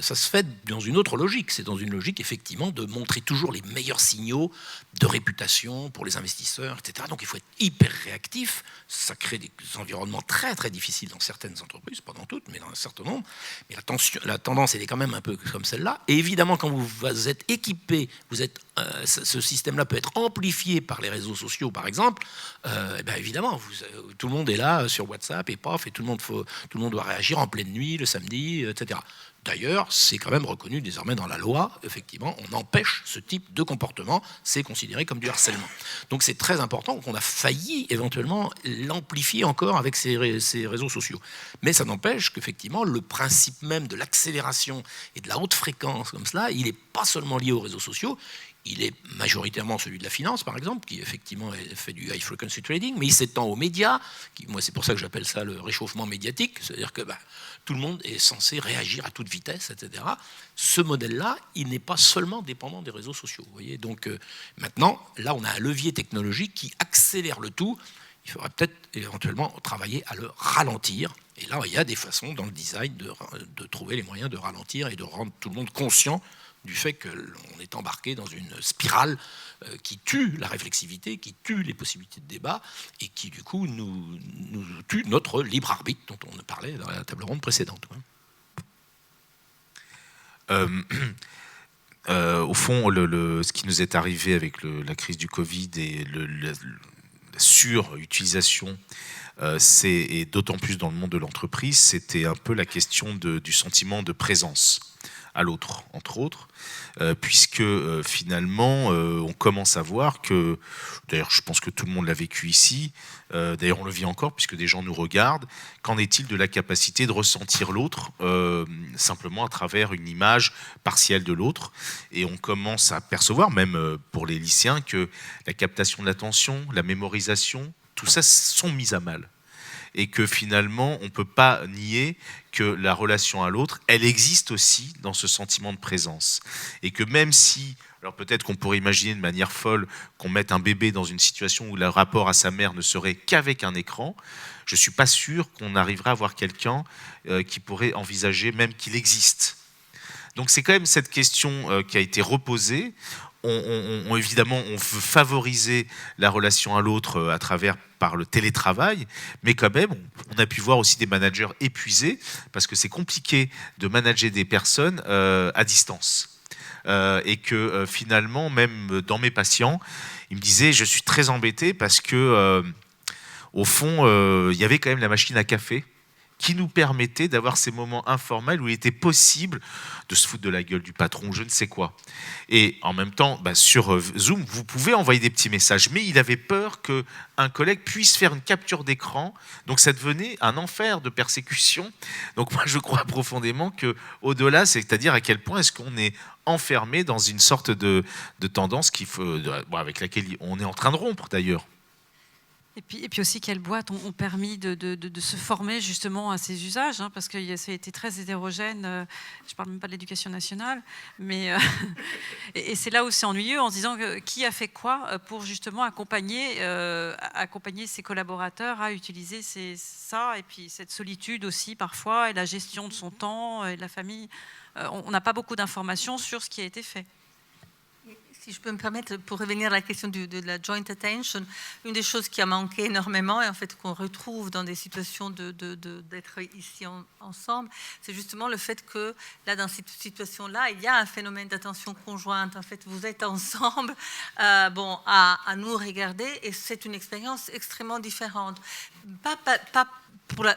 Ça se fait dans une autre logique. C'est dans une logique, effectivement, de montrer toujours les meilleurs signaux de réputation pour les investisseurs, etc. Donc, il faut être hyper réactif. Ça crée des environnements très, très difficiles dans certaines entreprises, pas dans toutes, mais dans un certain nombre. Mais la tendance, elle est quand même un peu comme celle-là. Et évidemment, quand vous êtes équipé, ce système-là peut être amplifié par les réseaux sociaux, par exemple. Évidemment, tout le monde est là sur WhatsApp et paf, et tout le monde doit réagir en pleine nuit, le samedi, etc. D'ailleurs, c'est quand même reconnu désormais dans la loi, effectivement, on empêche ce type de comportement, c'est considéré comme du harcèlement. Donc c'est très important qu'on a failli éventuellement l'amplifier encore avec ces réseaux sociaux. Mais ça n'empêche qu'effectivement, le principe même de l'accélération et de la haute fréquence comme cela, il n'est pas seulement lié aux réseaux sociaux, il est majoritairement celui de la finance, par exemple, qui effectivement fait du high frequency trading, mais il s'étend aux médias, moi c'est pour ça que j'appelle ça le réchauffement médiatique, c'est-à-dire que tout le monde est censé réagir à toute vitesse, etc. Ce modèle-là, il n'est pas seulement dépendant des réseaux sociaux. Vous voyez. Donc maintenant, là, on a un levier technologique qui accélère le tout. Il faudra peut-être éventuellement travailler à le ralentir. Et là, il y a des façons dans le design de trouver les moyens de ralentir et de rendre tout le monde conscient du fait qu'on est embarqué dans une spirale qui tue la réflexivité, qui tue les possibilités de débat et qui, du coup, nous tue notre libre arbitre dont on parlait dans la table ronde précédente. Au fond, ce qui nous est arrivé avec la crise du Covid et la surutilisation, et d'autant plus dans le monde de l'entreprise, c'était un peu la question du sentiment de présence à l'autre, entre autres, puisque finalement, on commence à voir que, d'ailleurs je pense que tout le monde l'a vécu ici, d'ailleurs on le vit encore puisque des gens nous regardent, qu'en est-il de la capacité de ressentir l'autre simplement à travers une image partielle de l'autre, et on commence à percevoir, même pour les lycéens, que la captation de l'attention, la mémorisation, tout ça sont mises à mal. Et que finalement, on ne peut pas nier que la relation à l'autre, elle existe aussi dans ce sentiment de présence. Et que même si, alors peut-être qu'on pourrait imaginer de manière folle qu'on mette un bébé dans une situation où le rapport à sa mère ne serait qu'avec un écran, je ne suis pas sûr qu'on arriverait à voir quelqu'un qui pourrait envisager même qu'il existe. Donc c'est quand même cette question qui a été reposée. Évidemment, on veut favoriser la relation à l'autre par le télétravail, mais quand même, on a pu voir aussi des managers épuisés, parce que c'est compliqué de manager des personnes à distance. Et que finalement, même dans mes patients, il me disait, je suis très embêté parce que, au fond, il y avait quand même la machine à café qui nous permettait d'avoir ces moments informels où il était possible de se foutre de la gueule du patron, je ne sais quoi. Et en même temps, sur Zoom, vous pouvez envoyer des petits messages, mais il avait peur qu'un collègue puisse faire une capture d'écran, donc ça devenait un enfer de persécution. Donc moi, je crois profondément qu'au-delà, c'est-à-dire à quel point est-ce qu'on est enfermé dans une sorte de tendance avec laquelle on est en train de rompre d'ailleurs. Et puis aussi, quelles boîtes ont permis de se former justement à ces usages, hein, parce que ça a été très hétérogène. Je ne parle même pas de l'éducation nationale, mais et c'est là où c'est ennuyeux, en se disant qui a fait quoi pour justement accompagner ses collaborateurs à utiliser ça, et puis cette solitude aussi parfois, et la gestion de son temps et de la famille. On n'a pas beaucoup d'informations sur ce qui a été fait. Si je peux me permettre, pour revenir à la question de la joint attention, une des choses qui a manqué énormément et en fait qu'on retrouve dans des situations d'être ici ensemble, c'est justement le fait que là, dans cette situation-là, il y a un phénomène d'attention conjointe. En fait, vous êtes ensemble, à nous regarder, et c'est une expérience extrêmement différente.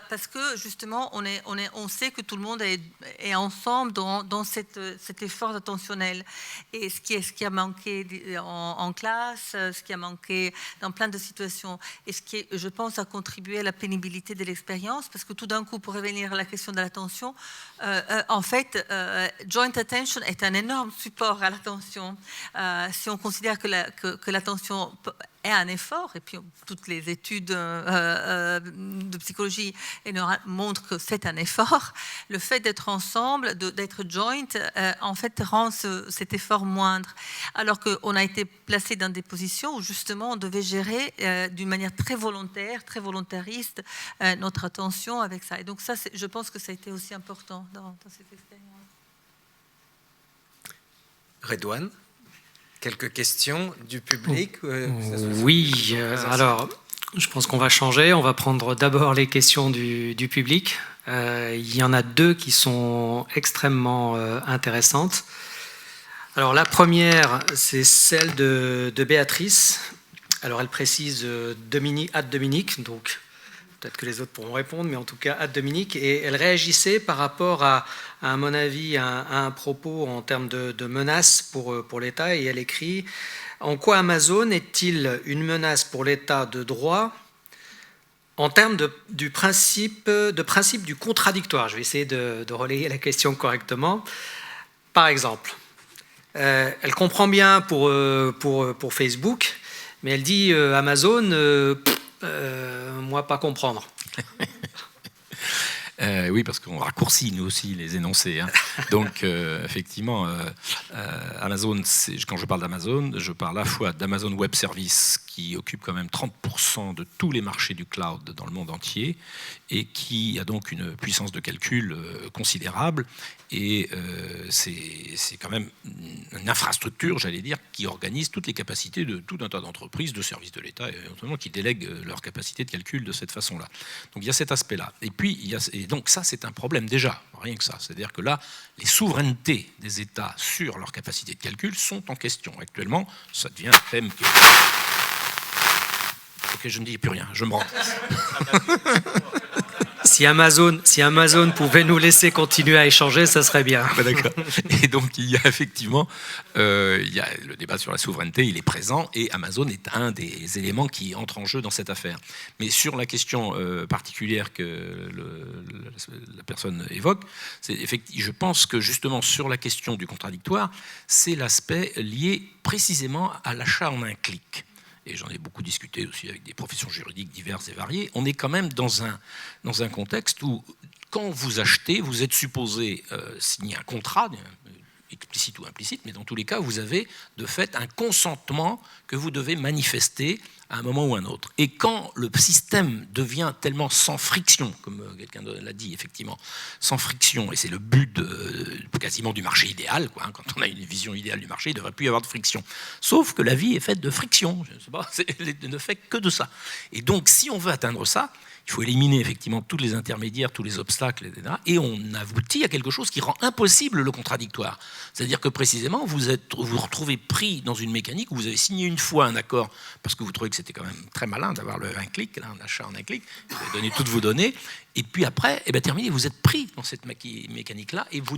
Parce que justement, on sait que tout le monde est ensemble dans cet effort attentionnel. Et ce qui a manqué en classe, ce qui a manqué dans plein de situations, et ce qui, je pense, a contribué à la pénibilité de l'expérience, parce que tout d'un coup, pour revenir à la question de l'attention, en fait, joint attention est un énorme support à l'attention. Si on considère que l'attention est un effort, et puis toutes les études de psychologie montrent que c'est un effort, le fait d'être ensemble, d'être joint, en fait rend cet effort moindre, alors qu'on a été placé dans des positions où justement on devait gérer d'une manière très volontaire, très volontariste notre attention avec ça. Et donc ça, je pense que ça a été aussi important dans cette expérience. Redouane, quelques questions du public? Oui, alors je pense qu'on va changer. On va prendre d'abord les questions du public. Il y en a deux qui sont extrêmement intéressantes. Alors la première, c'est celle de Béatrice. Alors elle précise Dominique, donc peut-être que les autres pourront répondre, mais en tout cas Dominique. Et elle réagissait par rapport à mon avis, à un propos en termes de menaces pour l'État. Et elle écrit: en quoi Amazon est-il une menace pour l'État de droit en termes de principe du contradictoire? Je vais essayer de relayer la question correctement. Par exemple, elle comprend bien pour Facebook, mais elle dit Amazon, moi pas comprendre. Oui, parce qu'on raccourcit nous aussi les énoncés. Hein. Donc, effectivement, Amazon, quand je parle d'Amazon, je parle à la fois d'Amazon Web Services, qui occupe quand même 30% de tous les marchés du cloud dans le monde entier, et qui a donc une puissance de calcul considérable. Et c'est quand même une infrastructure, j'allais dire, qui organise toutes les capacités de tout un tas d'entreprises, de services de l'État, et notamment qui délèguent leur capacité de calcul de cette façon-là. Donc il y a cet aspect-là. Et puis, donc ça, c'est un problème déjà, rien que ça. C'est-à-dire que là, les souverainetés des États sur leur capacité de calcul sont en question. Actuellement, ça devient un thème que... Ok, je ne dis plus rien, je me rends. Si Amazon pouvait nous laisser continuer à échanger, ça serait bien. D'accord. Et donc, il y a effectivement il y a le débat sur la souveraineté, il est présent, et Amazon est un des éléments qui entre en jeu dans cette affaire. Mais sur la question particulière que la personne évoque, je pense que justement sur la question du contradictoire, c'est l'aspect lié précisément à l'achat en un clic. Et j'en ai beaucoup discuté aussi avec des professions juridiques diverses et variées, on est quand même dans un contexte où, quand vous achetez, vous êtes supposé signer un contrat, explicite ou implicite, mais dans tous les cas, vous avez de fait un consentement que vous devez manifester à un moment ou à un autre. Et quand le système devient tellement sans friction, comme quelqu'un l'a dit, effectivement, sans friction, et c'est le but quasiment du marché idéal, quoi, hein, quand on a une vision idéale du marché, il ne devrait plus y avoir de friction. Sauf que la vie est faite de friction, je ne sais pas, elle ne fait que de ça. Et donc, si on veut atteindre ça, il faut éliminer effectivement tous les intermédiaires, tous les obstacles, etc. Et on aboutit à quelque chose qui rend impossible le contradictoire. C'est-à-dire que précisément, vous vous retrouvez pris dans une mécanique où vous avez signé une fois un accord, parce que vous trouvez que c'était quand même très malin d'avoir un clic, là, un achat en un clic, vous avez donné toutes vos données, et puis après, terminé, vous êtes pris dans cette mécanique-là, et vous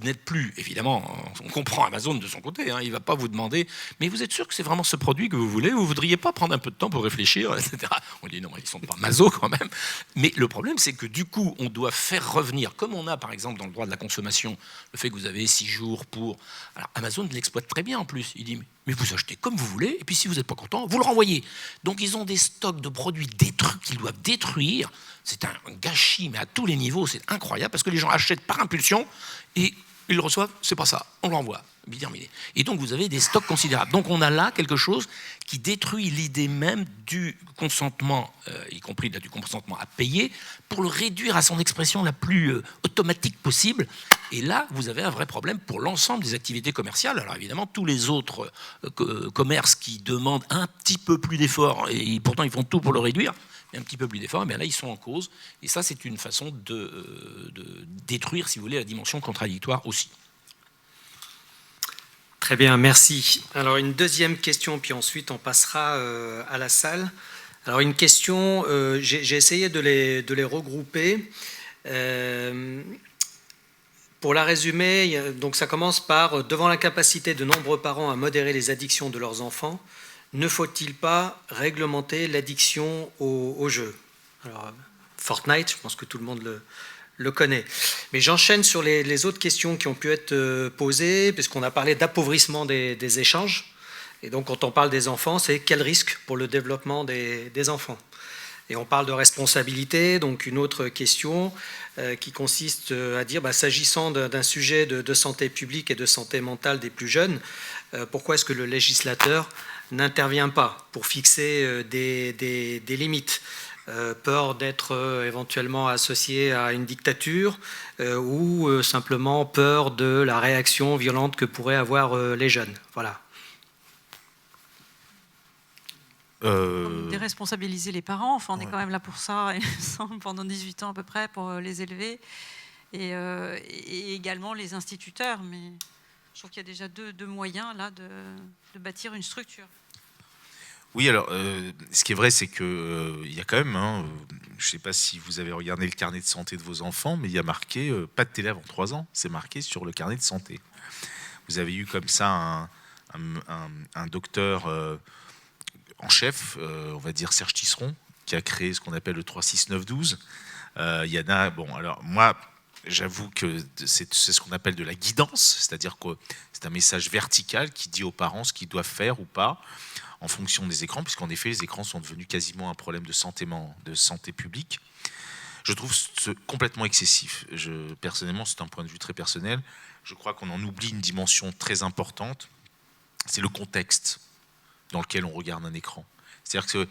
n'êtes plus, évidemment, on comprend Amazon de son côté, hein, il ne va pas vous demander, mais vous êtes sûr que c'est vraiment ce produit que vous voulez, ou vous ne voudriez pas prendre un peu de temps pour réfléchir, etc. On dit non, ils ne sont pas maso quand même. Mais le problème, c'est que du coup, on doit faire revenir, comme on a par exemple dans le droit de la consommation, le fait que vous avez 6 jours pour... Alors Amazon l'exploite très bien en plus, il dit mais vous achetez comme vous voulez, et puis si vous n'êtes pas content, vous le renvoyez. Donc ils ont des stocks de produits qu'ils doivent détruire. C'est un gâchis, mais à tous les niveaux, c'est incroyable, parce que les gens achètent par impulsion, et ils le reçoivent, c'est pas ça, on l'envoie. Et donc vous avez des stocks considérables. Donc on a là quelque chose qui détruit l'idée même du consentement, y compris du consentement à payer, pour le réduire à son expression la plus automatique possible. Et là, vous avez un vrai problème pour l'ensemble des activités commerciales. Alors évidemment, tous les autres commerces qui demandent un petit peu plus d'efforts, et pourtant ils font tout pour le réduire, mais un petit peu plus d'efforts, mais là ils sont en cause. Et ça, c'est une façon de détruire, si vous voulez, la dimension contradictoire aussi. Très bien, merci. Alors une deuxième question, puis ensuite on passera à la salle. Alors une question, j'ai essayé de les regrouper. Pour la résumer, donc ça commence par « Devant l'incapacité de nombreux parents à modérer les addictions de leurs enfants, ne faut-il pas réglementer l'addiction au jeu ?» Alors Fortnite, je pense que tout le monde le connaît. Mais j'enchaîne sur les autres questions qui ont pu être posées, puisqu'on a parlé d'appauvrissement des échanges. Et donc, quand on parle des enfants, c'est quel risque pour le développement des enfants? Et on parle de responsabilité, donc une autre question qui consiste à dire, s'agissant d'un sujet de santé publique et de santé mentale des plus jeunes, pourquoi est-ce que le législateur n'intervient pas pour fixer des limites? Peur d'être éventuellement associé à une dictature ou simplement peur de la réaction violente que pourraient avoir les jeunes. Voilà. Déresponsabiliser les parents, enfin on est quand même là pour ça, pendant 18 ans à peu près, pour les élever, et également les instituteurs, mais je trouve qu'il y a déjà deux moyens là de bâtir une structure. Oui, alors, ce qui est vrai, c'est qu'il y a quand même, je ne sais pas si vous avez regardé le carnet de santé de vos enfants, mais il y a marqué pas de télé avant 3 ans, c'est marqué sur le carnet de santé. Vous avez eu comme ça un docteur en chef, on va dire Serge Tisseron, qui a créé ce qu'on appelle le 3-6-9-12. Il y en a, bon, alors moi, j'avoue que c'est ce qu'on appelle de la guidance, c'est-à-dire que c'est un message vertical qui dit aux parents ce qu'ils doivent faire ou pas, en fonction des écrans, puisqu'en effet, les écrans sont devenus quasiment un problème de santé publique. Je trouve ce complètement excessif. Personnellement, c'est un point de vue très personnel. Je crois qu'on en oublie une dimension très importante, c'est le contexte dans lequel on regarde un écran. C'est-à-dire que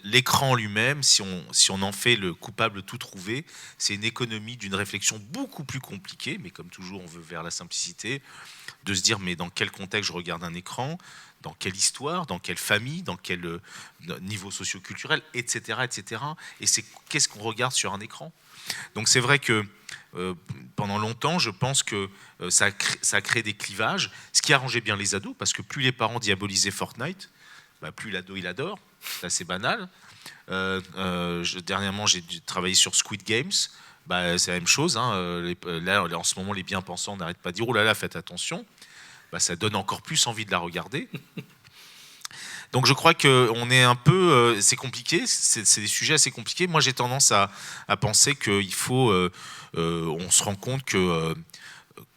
l'écran lui-même, si on en fait le coupable tout trouvé, c'est une économie d'une réflexion beaucoup plus compliquée, mais comme toujours, on veut vers la simplicité, de se dire, mais dans quel contexte je regarde un écran, dans quelle histoire, dans quelle famille, dans quel niveau socio-culturel, etc., etc. Et c'est qu'est-ce qu'on regarde sur un écran. Donc c'est vrai que pendant longtemps, je pense que ça a créé des clivages, ce qui arrangeait bien les ados, parce que plus les parents diabolisaient Fortnite, plus l'ado il adore, c'est assez banal. Dernièrement, j'ai travaillé sur Squid Games, c'est la même chose. Là, en ce moment, les bien-pensants n'arrêtent pas de dire « Oh là là, faites attention ». Ça donne encore plus envie de la regarder. Donc je crois qu'on est un peu... c'est compliqué, c'est des sujets assez compliqués. Moi, j'ai tendance à penser qu'il faut... on se rend compte que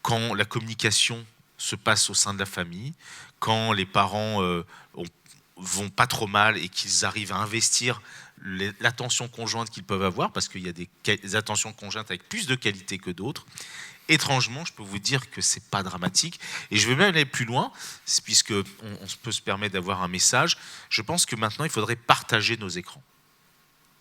quand la communication se passe au sein de la famille, quand les parents vont pas trop mal et qu'ils arrivent à investir l'attention conjointe qu'ils peuvent avoir, parce qu'il y a des attentions conjointes avec plus de qualité que d'autres, étrangement, je peux vous dire que c'est pas dramatique. Et je vais même aller plus loin, puisque on peut se permettre d'avoir un message. Je pense que maintenant, il faudrait partager nos écrans,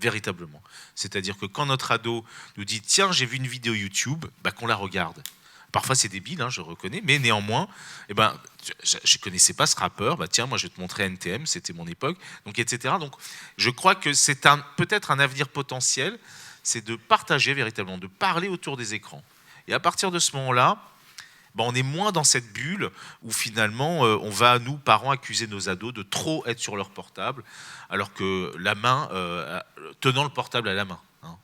véritablement. C'est-à-dire que quand notre ado nous dit « Tiens, j'ai vu une vidéo YouTube », qu'on la regarde. Parfois, c'est débile, je reconnais, mais néanmoins, je ne connaissais pas ce rappeur. Tiens, moi, je vais te montrer NTM, c'était mon époque, donc, etc. Donc, je crois que c'est peut-être un avenir potentiel, c'est de partager véritablement, de parler autour des écrans. Et à partir de ce moment-là, on est moins dans cette bulle où finalement on va, nous, parents, accuser nos ados de trop être sur leur portable, alors que la main, tenant le portable à la main. Hein.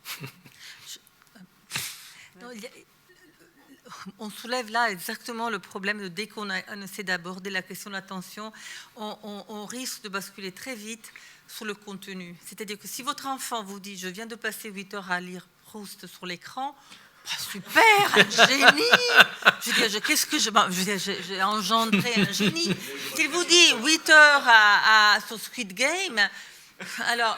On soulève là exactement le problème de dès qu'on essaie d'aborder la question de l'attention, on risque de basculer très vite sur le contenu. C'est-à-dire que si votre enfant vous dit « je viens de passer 8 heures à lire Proust sur l'écran », super, un génie. Je veux dire, qu'est-ce que j'ai engendré un génie. S'il vous dit 8 heures sur Squid Game, alors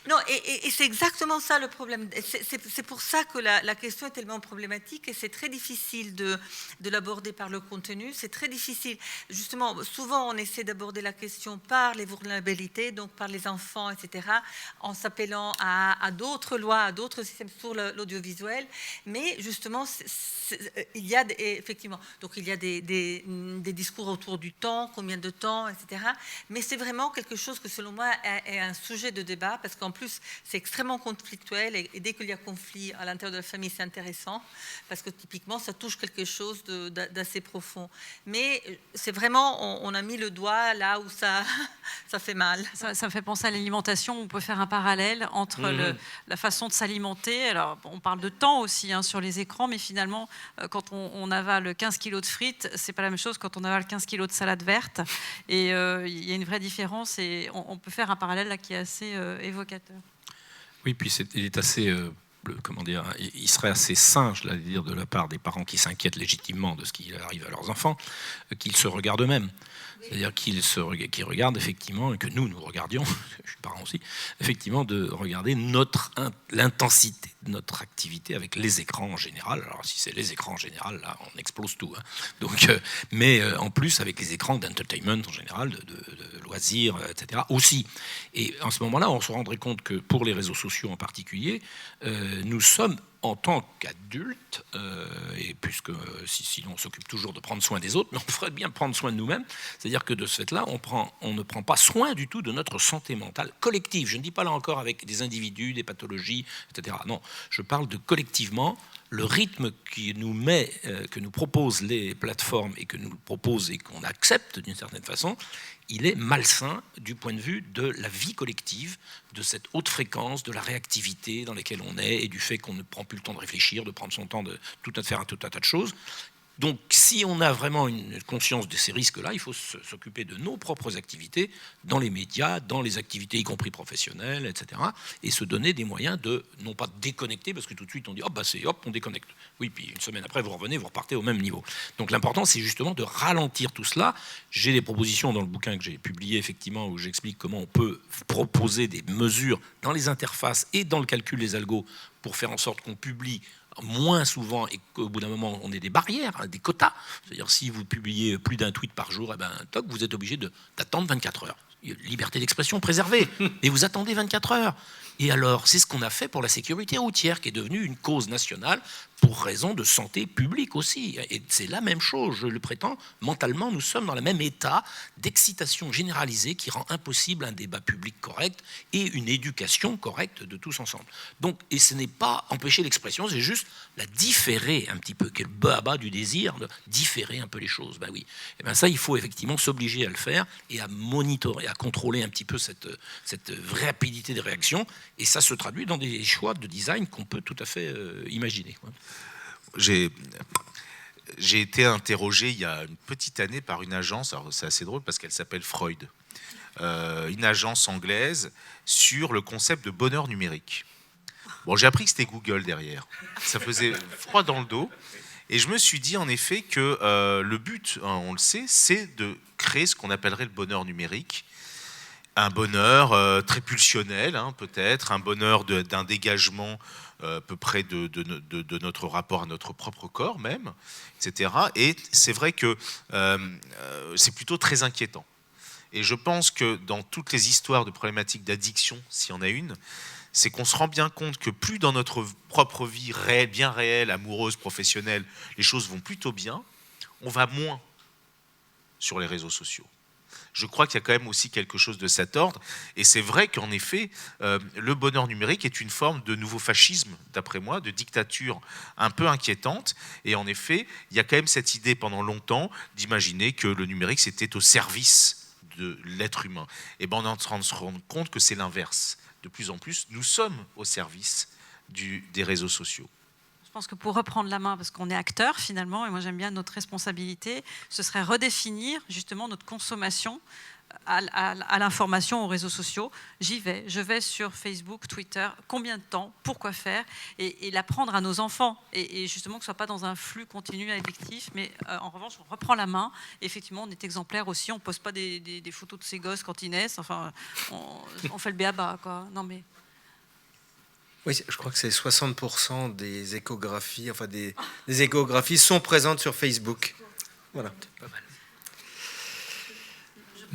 non, et c'est exactement ça le problème. C'est pour ça que la question est tellement problématique et c'est très difficile de l'aborder par le contenu. C'est très difficile. Justement, souvent on essaie d'aborder la question par les vulnérabilités, donc par les enfants, etc., en s'appelant à d'autres lois, à d'autres systèmes sur l'audiovisuel. Mais justement, il y a effectivement, donc il y a des discours autour du temps, combien de temps, etc. Mais c'est vraiment quelque chose que selon moi est un sujet de débat, parce qu'en plus c'est extrêmement conflictuel et dès qu'il y a conflit à l'intérieur de la famille, c'est intéressant parce que typiquement ça touche quelque chose d'assez profond. Mais c'est vraiment, on a mis le doigt là où ça fait mal. Ça me fait penser à l'alimentation. On peut faire un parallèle entre la façon de s'alimenter. Alors on parle de temps aussi sur les écrans, mais finalement quand on avale 15 kilos de frites, c'est pas la même chose quand on avale 15 kilos de salade verte. Et il y a une vraie différence et on peut faire un parallèle là qui est assez évocateur. Oui, puis il est assez, il serait assez sain, je l'allais dire, de la part des parents qui s'inquiètent légitimement de ce qui arrive à leurs enfants, qu'ils se regardent eux-mêmes. C'est-à-dire qu'ils regardent effectivement, et que nous regardions, je suis parent aussi, effectivement de regarder l'intensité de notre activité avec les écrans en général. Alors si c'est les écrans en général, là on explose tout. Hein. Donc, mais en plus avec les écrans d'entertainment en général, de loisirs, etc. aussi. Et en ce moment-là, on se rendrait compte que pour les réseaux sociaux en particulier, nous sommes en tant qu'adultes, et puisque sinon on s'occupe toujours de prendre soin des autres, mais on ferait bien prendre soin de nous-mêmes, c'est-à-dire que de ce fait-là, on ne prend pas soin du tout de notre santé mentale collective. Je ne dis pas là encore avec des individus, des pathologies, etc. Non, je parle de collectivement, le rythme que nous proposent les plateformes et que nous proposent et qu'on accepte d'une certaine façon, il est malsain du point de vue de la vie collective, de cette haute fréquence, de la réactivité dans laquelle on est et du fait qu'on ne prend plus le temps de réfléchir, de prendre son temps de faire un tas de choses. Donc, si on a vraiment une conscience de ces risques-là, il faut s'occuper de nos propres activités dans les médias, dans les activités y compris professionnelles, etc. Et se donner des moyens de, non pas déconnecter, parce que tout de suite on dit on déconnecte. Oui, puis une semaine après vous revenez, vous repartez au même niveau. Donc l'important c'est justement de ralentir tout cela. J'ai des propositions dans le bouquin que j'ai publié effectivement où j'explique comment on peut proposer des mesures dans les interfaces et dans le calcul des algos pour faire en sorte qu'on publie moins souvent et qu'au bout d'un moment on ait des barrières, des quotas. C'est-à-dire si vous publiez plus d'un tweet par jour, vous êtes obligé d'attendre 24 heures. Liberté d'expression préservée, et vous attendez 24 heures. Et alors, c'est ce qu'on a fait pour la sécurité routière, qui est devenue une cause nationale pour raison de santé publique aussi. Et c'est la même chose, je le prétends. Mentalement, nous sommes dans le même état d'excitation généralisée qui rend impossible un débat public correct et une éducation correcte de tous ensemble. Donc, et ce n'est pas empêcher l'expression, c'est juste la différer un petit peu, qui est le bas à bas du désir de différer un peu les choses. Ben oui. Et ben ça, il faut effectivement s'obliger à le faire et à monitorer, à contrôler un petit peu cette rapidité des réactions. Et ça se traduit dans des choix de design qu'on peut tout à fait imaginer. J'ai été interrogé il y a une petite année par une agence, alors c'est assez drôle parce qu'elle s'appelle Freud, une agence anglaise sur le concept de bonheur numérique. Bon, j'ai appris que c'était Google derrière. Ça faisait froid dans le dos. Et je me suis dit en effet que le but, on le sait, c'est de créer ce qu'on appellerait le bonheur numérique. Un bonheur très pulsionnel, peut-être, un bonheur d'un dégagement à peu près de notre rapport à notre propre corps même, etc. Et c'est vrai que c'est plutôt très inquiétant. Et je pense que dans toutes les histoires de problématiques d'addiction, s'il y en a une, c'est qu'on se rend bien compte que plus dans notre propre vie réelle, bien réelle, amoureuse, professionnelle, les choses vont plutôt bien, on va moins sur les réseaux sociaux. Je crois qu'il y a quand même aussi quelque chose de cet ordre. Et c'est vrai qu'en effet, le bonheur numérique est une forme de nouveau fascisme, d'après moi, de dictature un peu inquiétante. Et en effet, il y a quand même cette idée pendant longtemps d'imaginer que le numérique, c'était au service de l'être humain. Et ben on est en train de se rendre compte que c'est l'inverse. De plus en plus, nous sommes au service des réseaux sociaux. Je pense que pour reprendre la main, parce qu'on est acteur finalement, et moi j'aime bien notre responsabilité, ce serait redéfinir justement notre consommation à l'information, aux réseaux sociaux. Je vais sur Facebook, Twitter, combien de temps, pourquoi faire, et l'apprendre à nos enfants, et justement que ce ne soit pas dans un flux continu addictif, mais en revanche on reprend la main, et effectivement on est exemplaire aussi, on ne poste pas des photos de ses gosses quand ils naissent, enfin on fait le béaba, quoi. Non mais... Oui, je crois que c'est 60% des échographies, enfin des échographies sont présentes sur Facebook. Voilà. Pas mal.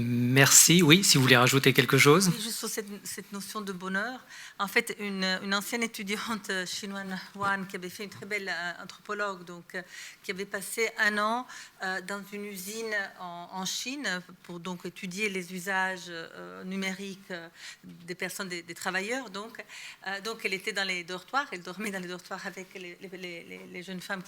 Merci. Oui, si vous voulez rajouter quelque chose. Juste sur cette notion de bonheur. En fait, une ancienne étudiante chinoise, Wan, qui avait fait une très belle anthropologue, donc, qui avait passé 1 an dans une usine en Chine pour donc étudier les usages numériques des personnes, des travailleurs. Donc, elle était dans les dortoirs, elle dormait dans les dortoirs avec les jeunes femmes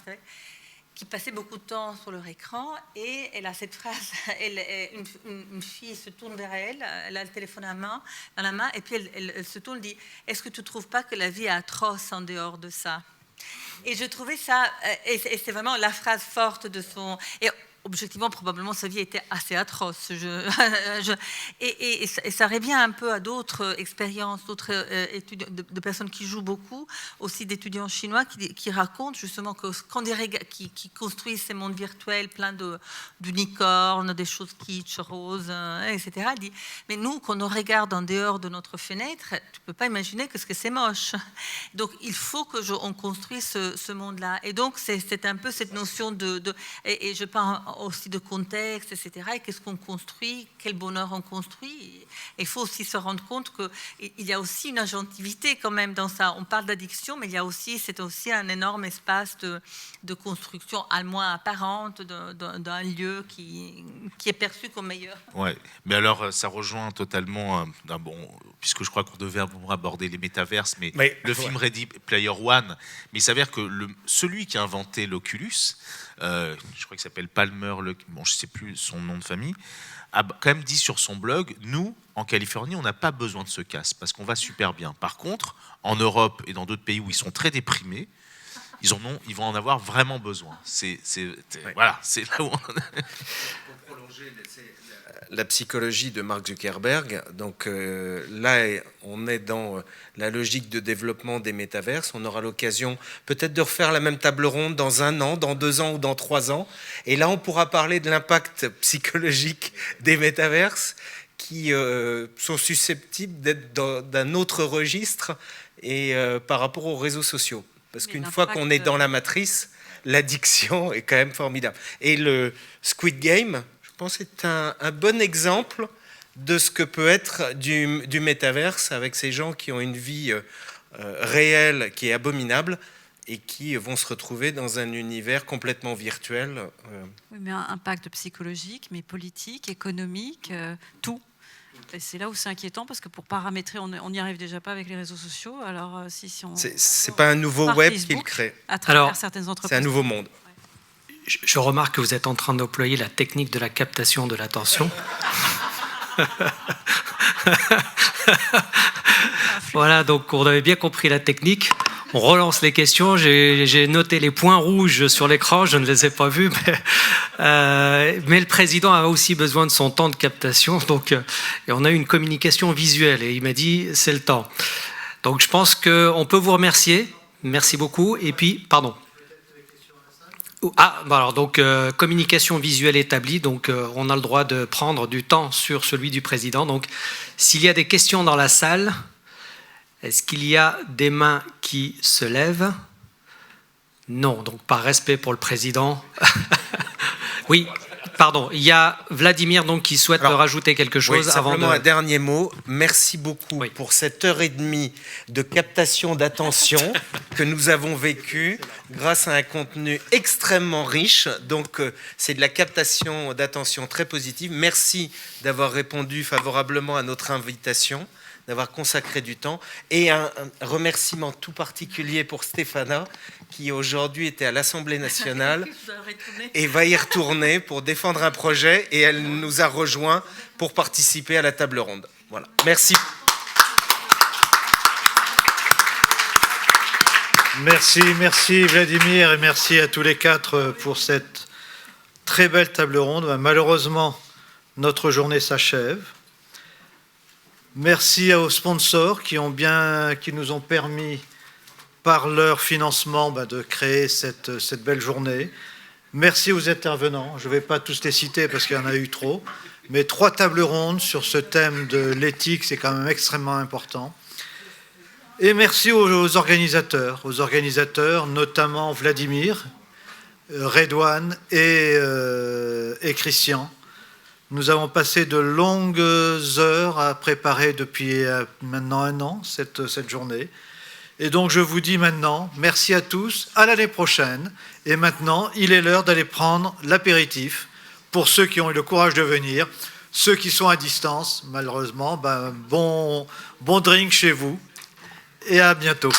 qui passaient beaucoup de temps sur leur écran, et elle a cette phrase, une fille se tourne vers elle, elle a le téléphone dans la main, et puis elle se tourne et dit « Est-ce que tu ne trouves pas que la vie est atroce en dehors de ça ?» Et je trouvais ça, et c'est vraiment la phrase forte de son... Et objectivement, probablement, sa vie était assez atroce. Et ça revient un peu à d'autres expériences, d'autres études de personnes qui jouent beaucoup, aussi d'étudiants chinois qui racontent justement que quand qui construisent ces mondes virtuels pleins d'unicornes, des choses kitsch, roses, etc. Elle dit, mais nous, quand on regarde en dehors de notre fenêtre, tu ne peux pas imaginer que c'est moche. Donc, il faut qu'on construise ce monde-là. Et donc, c'est un peu cette notion et je parle aussi de contexte, etc. Et qu'est-ce qu'on construit, quel bonheur on construit. Il faut aussi se rendre compte qu'il y a aussi une agentivité quand même dans ça. On parle d'addiction, mais c'est aussi un énorme espace de construction, à moins apparente, d'un lieu qui est perçu comme meilleur. Ouais, mais alors ça rejoint totalement, puisque je crois qu'on devait aborder les métaverses, mais le film Ready Player One, mais il s'avère que celui qui a inventé l'Oculus, je crois qu'il s'appelle Palmer, je ne sais plus son nom de famille, a quand même dit sur son blog, nous, en Californie, on n'a pas besoin de ce casque, parce qu'on va super bien. Par contre, en Europe et dans d'autres pays où ils sont très déprimés, ils vont en avoir vraiment besoin. Voilà, c'est là où on... Pour prolonger la psychologie de Mark Zuckerberg, donc là, on est dans la logique de développement des métaverses. On aura l'occasion peut-être de refaire la même table ronde dans 1 an, dans 2 ans ou dans 3 ans. Et là, on pourra parler de l'impact psychologique des métaverses qui sont susceptibles d'être d'un autre registre et par rapport aux réseaux sociaux. Parce qu'une fois qu'on est dans la matrice, l'addiction est quand même formidable. Et le Squid Game, je pense, c'est un bon exemple de ce que peut être du métaverse avec ces gens qui ont une vie réelle qui est abominable et qui vont se retrouver dans un univers complètement virtuel. Oui, mais un impact psychologique, mais politique, économique, tout. Et c'est là où c'est inquiétant, parce que pour paramétrer, on n'y arrive déjà pas avec les réseaux sociaux. Alors, si on... C'est pas un nouveau web qu'il crée. À travers certaines entreprises. C'est un nouveau monde. Je remarque que vous êtes en train d'employer la technique de la captation de l'attention. Voilà, donc on avait bien compris la technique. On relance les questions. J'ai noté les points rouges sur l'écran, je ne les ai pas vus, mais le président a aussi besoin de son temps de captation. Donc, et on a eu une communication visuelle et il m'a dit c'est le temps. Donc je pense qu'on peut vous remercier. Merci beaucoup. Et puis, pardon. Alors donc communication visuelle établie, donc on a le droit de prendre du temps sur celui du président. Donc s'il y a des questions dans la salle, est-ce qu'il y a des mains qui se lèvent? Non, donc par respect pour le président. Oui, pardon, il y a Vladimir donc, qui souhaite rajouter quelque chose avant simplement un dernier mot. Merci beaucoup pour cette heure et demie de captation d'attention que nous avons vécue grâce à un contenu extrêmement riche. Donc, c'est de la captation d'attention très positive. Merci d'avoir répondu favorablement à notre invitation, d'avoir consacré du temps. Et un remerciement tout particulier pour Stéphana, qui aujourd'hui était à l'Assemblée nationale et va y retourner pour défendre un projet. Et elle nous a rejoints pour participer à la table ronde. Voilà. Merci. Merci Vladimir, et merci à tous les quatre pour cette très belle table ronde. Malheureusement, notre journée s'achève. Merci aux sponsors qui nous ont permis, par leur financement, de créer cette belle journée. Merci aux intervenants. Je ne vais pas tous les citer parce qu'il y en a eu trop, mais 3 tables rondes sur ce thème de l'éthique, c'est quand même extrêmement important. Et merci aux organisateurs, notamment Vladimir, Redouane et Christian. Nous avons passé de longues heures à préparer depuis maintenant 1 an cette journée. Et donc je vous dis maintenant, merci à tous, à l'année prochaine. Et maintenant, il est l'heure d'aller prendre l'apéritif pour ceux qui ont eu le courage de venir. Ceux qui sont à distance, malheureusement, bon drink chez vous. Et à bientôt.